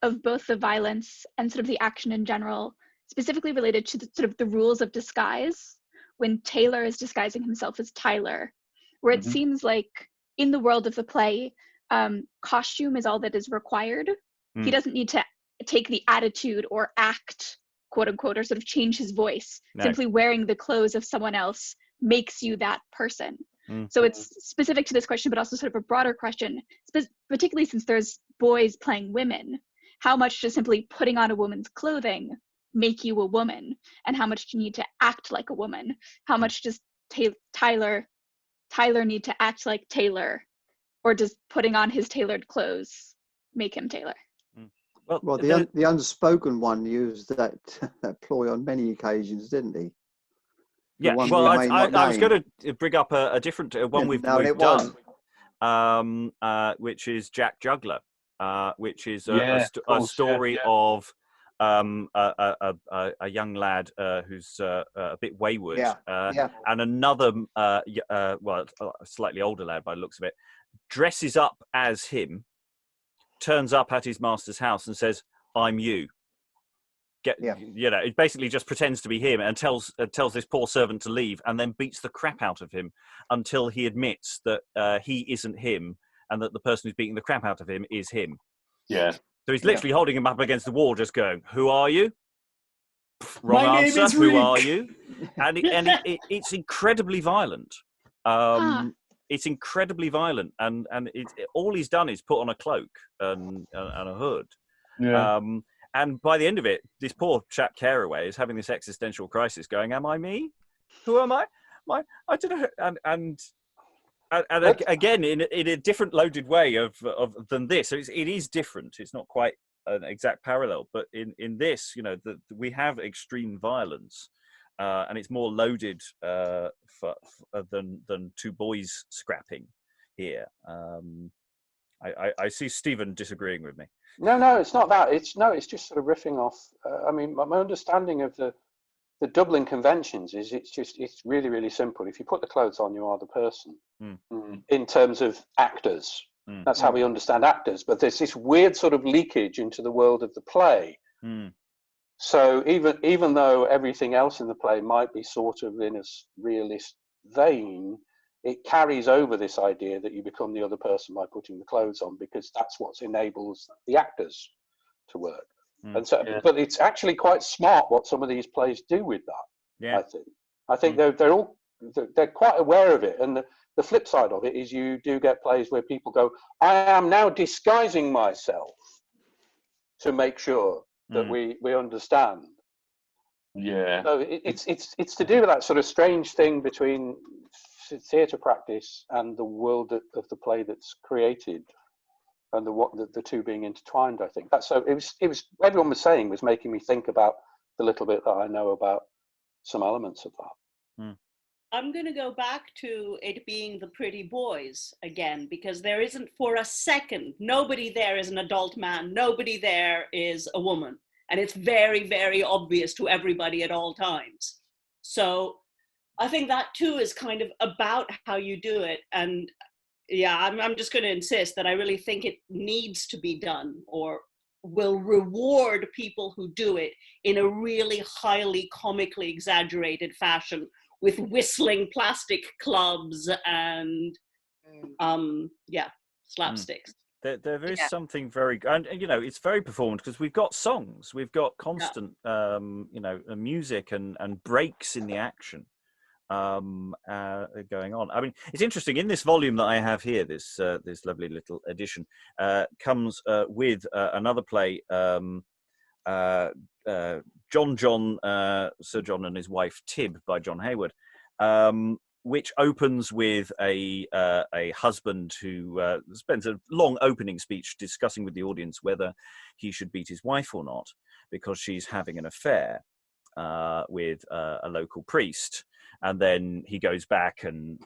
of both the violence and sort of the action in general, specifically related to the rules of disguise when Tailor is disguising himself as Tyler, where it seems like in the world of the play, costume is all that is required. He doesn't need to take the attitude or act, quote unquote, or sort of change his voice. No. Simply wearing the clothes of someone else makes you that person. So it's specific to this question, but also sort of a broader question, particularly since there's boys playing women. How much does simply putting on a woman's clothing make you a woman? And how much do you need to act like a woman? How much does Tyler need to act like Tailor? Or does putting on his tailored clothes make him Tailor? Well, the unspoken one used that ploy on many occasions, didn't he? Yeah, well, I was going to bring up a different one we've done, which is Jack Juggler, which is a story of a young lad who's a bit wayward, and another, a slightly older lad by the looks of it, dresses up as him, turns up at his master's house and says, "I'm you." It basically just pretends to be him and tells this poor servant to leave, and then beats the crap out of him until he admits that he isn't him, and that the person who's beating the crap out of him is him. Yeah. So he's literally holding him up against the wall, just going, "Who are you?" Wrong My name answer. is Who Reek. are you? And it's incredibly violent. It's incredibly violent, and all he's done is put on a cloak and a hood. Yeah. And by the end of it, this poor chap Caraway is having this existential crisis, going, "Am I me? Who am I? I don't know." And again, in a different loaded way of than this. So it is different. It's not quite an exact parallel, but in this, we have extreme violence, and it's more loaded than two boys scrapping here. I see Stephen disagreeing with me. No, it's not that. It's just sort of riffing off. I mean, my understanding of the Dublin conventions is it's really, really simple. If you put the clothes on, you are the person. In terms of actors, that's how we understand actors. But there's this weird sort of leakage into the world of the play. So even though everything else in the play might be sort of in a realist vein, it carries over this idea that you become the other person by putting the clothes on, because that's what enables the actors to work. And so, but it's actually quite smart what some of these plays do with that. Yeah. I think they're quite aware of it. And the flip side of it is you do get plays where people go, "I am now disguising myself to make sure that we understand." Yeah. So it's to do with that sort of strange thing between theatre practice and the world of the play that's created, and the two being intertwined. I think that's so. It was everyone was saying was making me think about the little bit that I know about some elements of that. I'm going to go back to it being the pretty boys again, because there isn't for a second, nobody there is an adult man, nobody there is a woman. And it's very, very obvious to everybody at all times. So I think that too is kind of about how you do it. And yeah, I'm just going to insist that I really think it needs to be done, or will reward people who do it in a really highly comically exaggerated fashion, with whistling plastic clubs and slapsticks. There is something very, and it's very performed, because we've got songs, we've got constant music and breaks in the action going on. I mean, it's interesting, in this volume that I have here, this lovely little edition comes with another play, Sir John and his wife Tib by John Hayward, which opens with a husband who spends a long opening speech discussing with the audience whether he should beat his wife or not, because she's having an affair with a local priest. And then he goes back and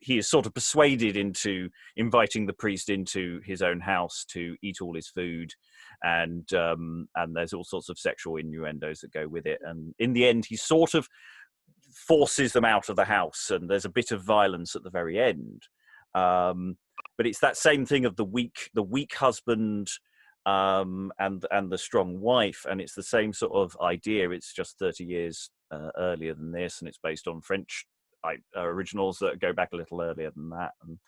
he is sort of persuaded into inviting the priest into his own house to eat all his food. And there's all sorts of sexual innuendos that go with it. And in the end, he sort of forces them out of the house, and there's a bit of violence at the very end. But it's that same thing of the weak husband and the strong wife, and it's the same sort of idea. It's just 30 years earlier than this, and it's based on French originals that go back a little earlier than that. And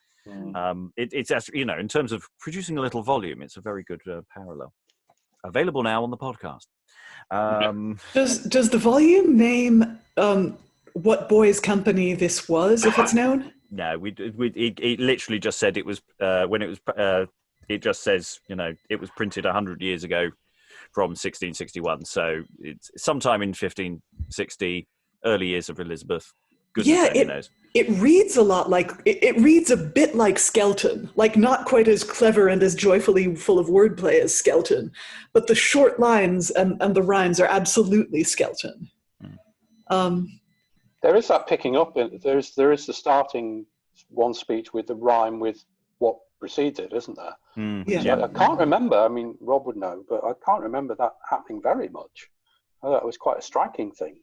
it's actually, in terms of producing a little volume, it's a very good parallel. Available now on the podcast. Does the volume name what boys' company this was, if it's known? No, it literally just said it was when it was. It just says, it was printed 100 years ago from 1661. So it's sometime in 1560, early years of Elizabeth. Goodness only knows. It reads a lot like, it reads a bit like Skelton, like not quite as clever and as joyfully full of wordplay as Skelton, but the short lines and the rhymes are absolutely Skelton. There is that picking up, there is the starting one speech with the rhyme with what precedes it, isn't there? I can't remember, I mean, Rob would know, but I can't remember that happening very much. I thought it was quite a striking thing.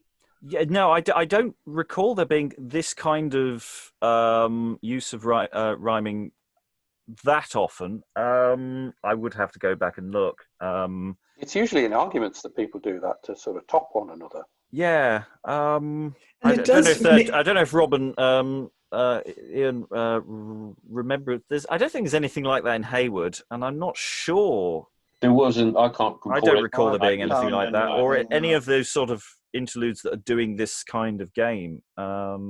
Yeah, no, I don't recall there being this kind of use of rhyming that often. I would have to go back and look. It's usually in arguments that people do that to sort of top one another. Yeah. I don't know if Rob and Ian, remember, I don't think there's anything like that in Hayward, and I'm not sure. There wasn't. I can't. I don't it. recall there being anything like that, or anything, any no. of those sort of interludes that are doing this kind of game. But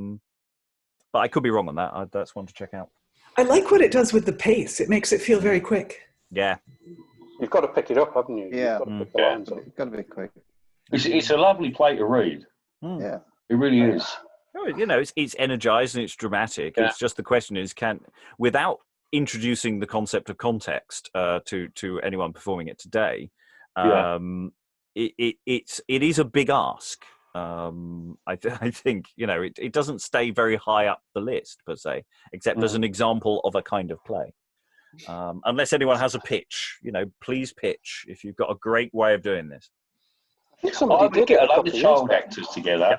I could be wrong on that. That's one to check out. I like what it does with the pace. It makes it feel very quick. Yeah. You've got to pick it up, haven't you? Yeah. You've got to pick the lines up. It's got to be quick. It's a lovely play to read. Yeah. It really is. Oh, you know, it's energized and it's dramatic. Yeah. It's just the question is, without introducing the concept of context to anyone performing it today, it is a big ask. I think, you know, it doesn't stay very high up the list per se, except as an example of a kind of play. Unless anyone has a pitch, you know, please pitch if you've got a great way of doing this. I think somebody I did would it get a a lot couple of of child years actors together.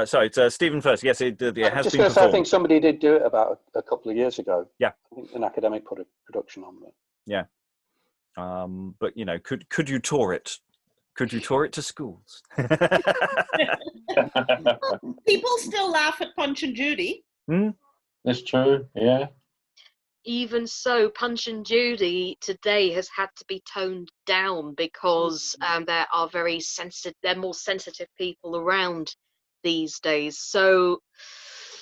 Sorry, it's Stephen first. Yes, it has just been going to say, I performed. think somebody did do it about a couple of years ago. Yeah. I think an academic put a production on it. Yeah. But, you know, could you tour it? Could you tour it to schools? People still laugh at Punch and Judy. That's true. Yeah. Even so, Punch and Judy today has had to be toned down because there are very sensitive, they're more sensitive people around these days. So,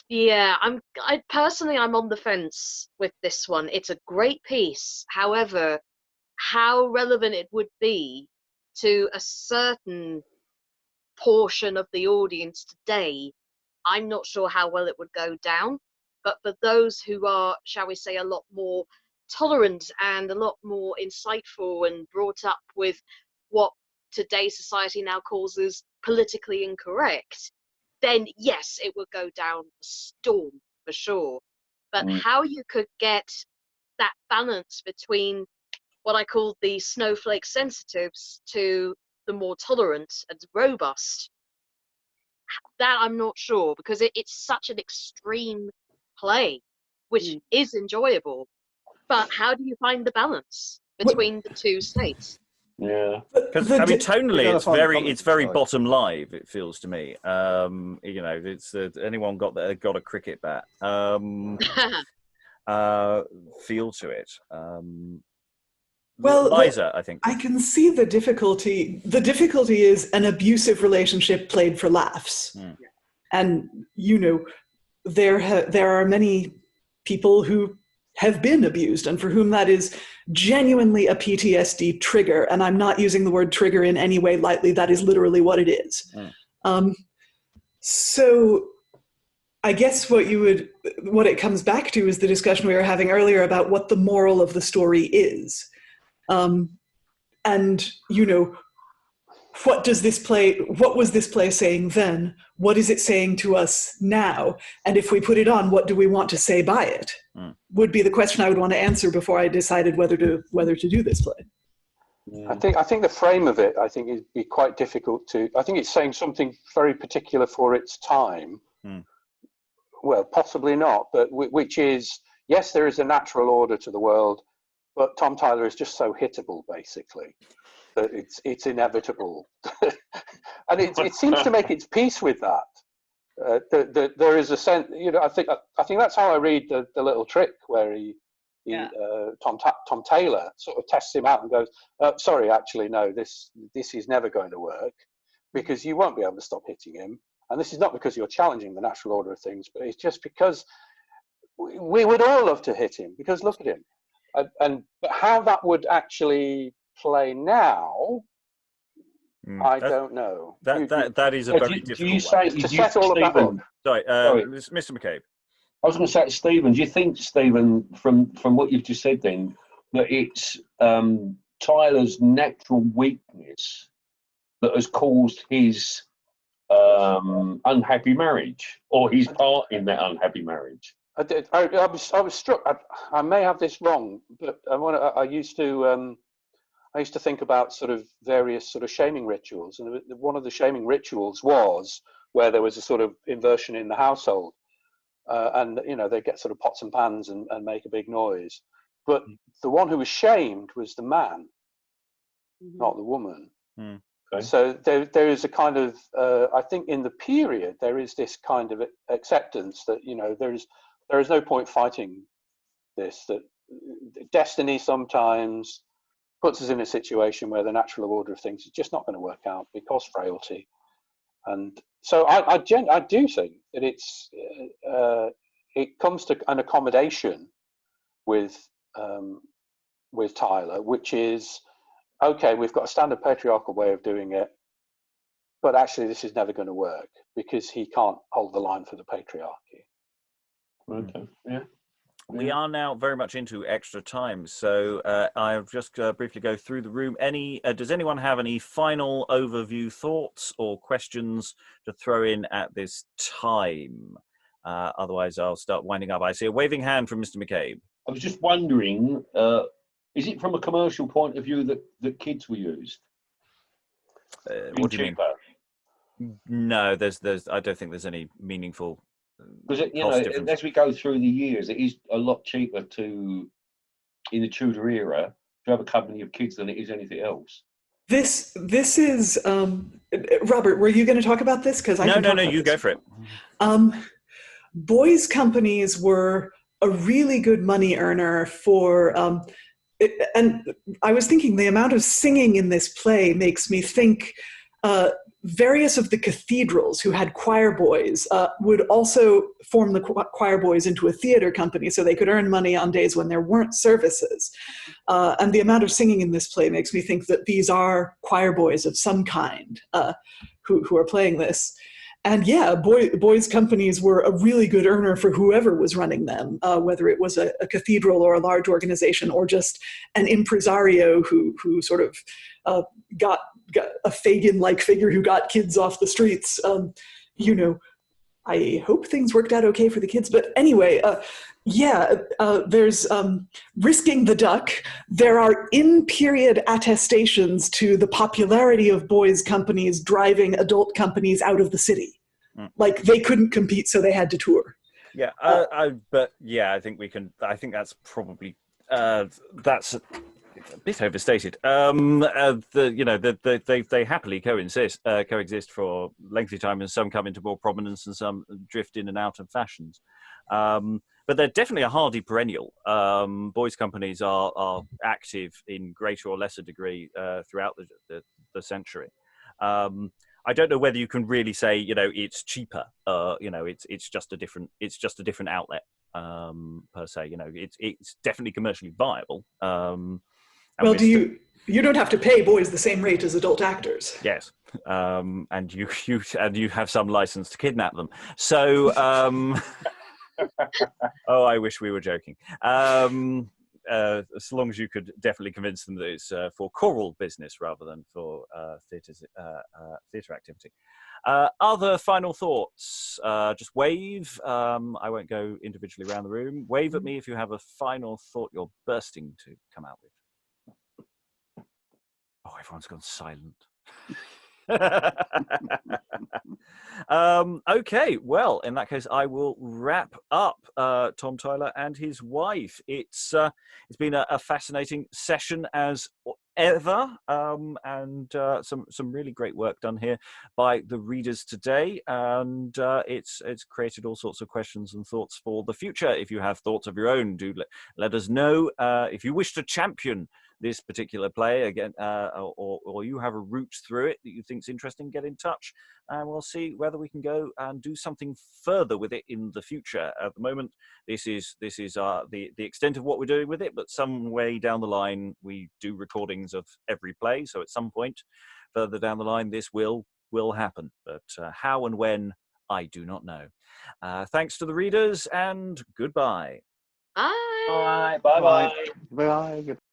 yeah, I'm on the fence with this one. It's a great piece. However, how relevant it would be to a certain portion of the audience today, I'm not sure how well it would go down. But for those who are, shall we say, a lot more tolerant and a lot more insightful and brought up with what today's society now calls as politically incorrect, then yes, it would go down a storm for sure. But how you could get that balance between what I call the snowflake sensitives to the more tolerant and robust, that I'm not sure, because it's such an extreme play, which is enjoyable, but how do you find the balance between the two states? Yeah, because I mean, tonally, gotta it's very bottom live. It feels to me. You know, it's anyone got a cricket bat feel to it. Well, Liza, I think I can see the difficulty. The difficulty is an abusive relationship played for laughs, and you know, there are many people who have been abused and for whom that is genuinely a PTSD trigger. And I'm not using the word trigger in any way lightly. That is literally what it is. So I guess what it comes back to is the discussion we were having earlier about what the moral of the story is. And, you know, what was this play saying then? What is it saying to us now? And if we put it on, what do we want to say by it? Would be the question I would want to answer before I decided whether to do this play. I think the frame of it, I think, would be quite difficult to. I think it's saying something very particular for its time. Well, possibly not, but which is, yes, there is a natural order to the world, but Tom Tyler is just so hittable, basically, that it's inevitable, and it seems to make its peace with that. There is a sense, you know. I think that's how I read the little trick where Tom Tailor sort of tests him out and goes, "Sorry, actually, no, this is never going to work because you won't be able to stop hitting him, and this is not because you're challenging the natural order of things, but it's just because we would all love to hit him because look at him." But how that would actually play now, I don't know. That is a very difficult one. To set all of that up. Sorry, Mr. McCabe. I was going to say, Stephen, do you think, Stephen, from what you've just said then, that it's Tyler's natural weakness that has caused his unhappy marriage, or his part in that unhappy marriage? I was struck. I may have this wrong, but I used to think about sort of various sort of shaming rituals, and one of the shaming rituals was where there was a sort of inversion in the household, and you know, they get sort of pots and pans and make a big noise, but the one who was shamed was the man, not the woman. Okay. So there is a kind of, I think in the period, there is this kind of acceptance that, there is no point fighting this, that destiny sometimes puts us in a situation where the natural order of things is just not going to work out because frailty. And so I do think that it comes to an accommodation with Tyler, which is, okay, we've got a standard patriarchal way of doing it, but actually this is never going to work because he can't hold the line for the patriarchy. Okay. Yeah. We are now very much into extra time, so I'll just briefly go through the room. Does anyone have any final overview thoughts or questions to throw in at this time? Otherwise, I'll start winding up. I see a waving hand from Mr. McCabe. I was just wondering, is it from a commercial point of view that kids were used? What do you mean? No, there's. I don't think there's any meaningful. Because as we go through the years, it is a lot cheaper in the Tudor era to have a company of kids than it is anything else. This is Robert. Were you going to talk about this? Because no, you go for it. Boys' companies were a really good money earner for. And I was thinking the amount of singing in this play makes me think various of the cathedrals who had choir boys would also form the choir boys into a theater company so they could earn money on days when there weren't services. And the amount of singing in this play makes me think that these are choir boys of some kind who are playing this. And yeah, boys' companies were a really good earner for whoever was running them, whether it was a cathedral or a large organization or just an impresario who sort of got a Fagin-like figure who got kids off the streets. I hope things worked out okay for the kids. But anyway, there's risking the duck. There are in-period attestations to the popularity of boys' companies driving adult companies out of the city. Like they couldn't compete, so they had to tour. Yeah, I think we can. I think that's probably that's a bit overstated. They happily coexist for lengthy time, and some come into more prominence, and some drift in and out of fashions. But they're definitely a hardy perennial. Boys' companies are active in greater or lesser degree throughout the century. I don't know whether you can really say, it's cheaper. It's just a different outlet per se. It's definitely commercially viable. You don't have to pay boys the same rate as adult actors. Yes, and you have some license to kidnap them. So, I wish we were joking. As long as you could definitely convince them that it's for choral business rather than for theatre activity. Other final thoughts? Just wave. I won't go individually around the room. Wave at me if you have a final thought you're bursting to come out with. Oh, everyone's gone silent. Okay, well, in that case, I will wrap up Tom Tyler and his wife. It's been a fascinating session as ever, and some really great work done here by the readers today, and it's created all sorts of questions and thoughts for the future. If you have thoughts of your own, do let us know. If you wish to champion this particular play again, or you have a route through it that you think is interesting, get in touch and we'll see whether we can go and do something further with it in the future. At the moment, this is the extent of what we're doing with it, but some way down the line we do recordings of every play, so at some point further down the line this will happen, but how and when I do not know. Thanks to the readers and goodbye. Bye. Bye. Bye. Bye.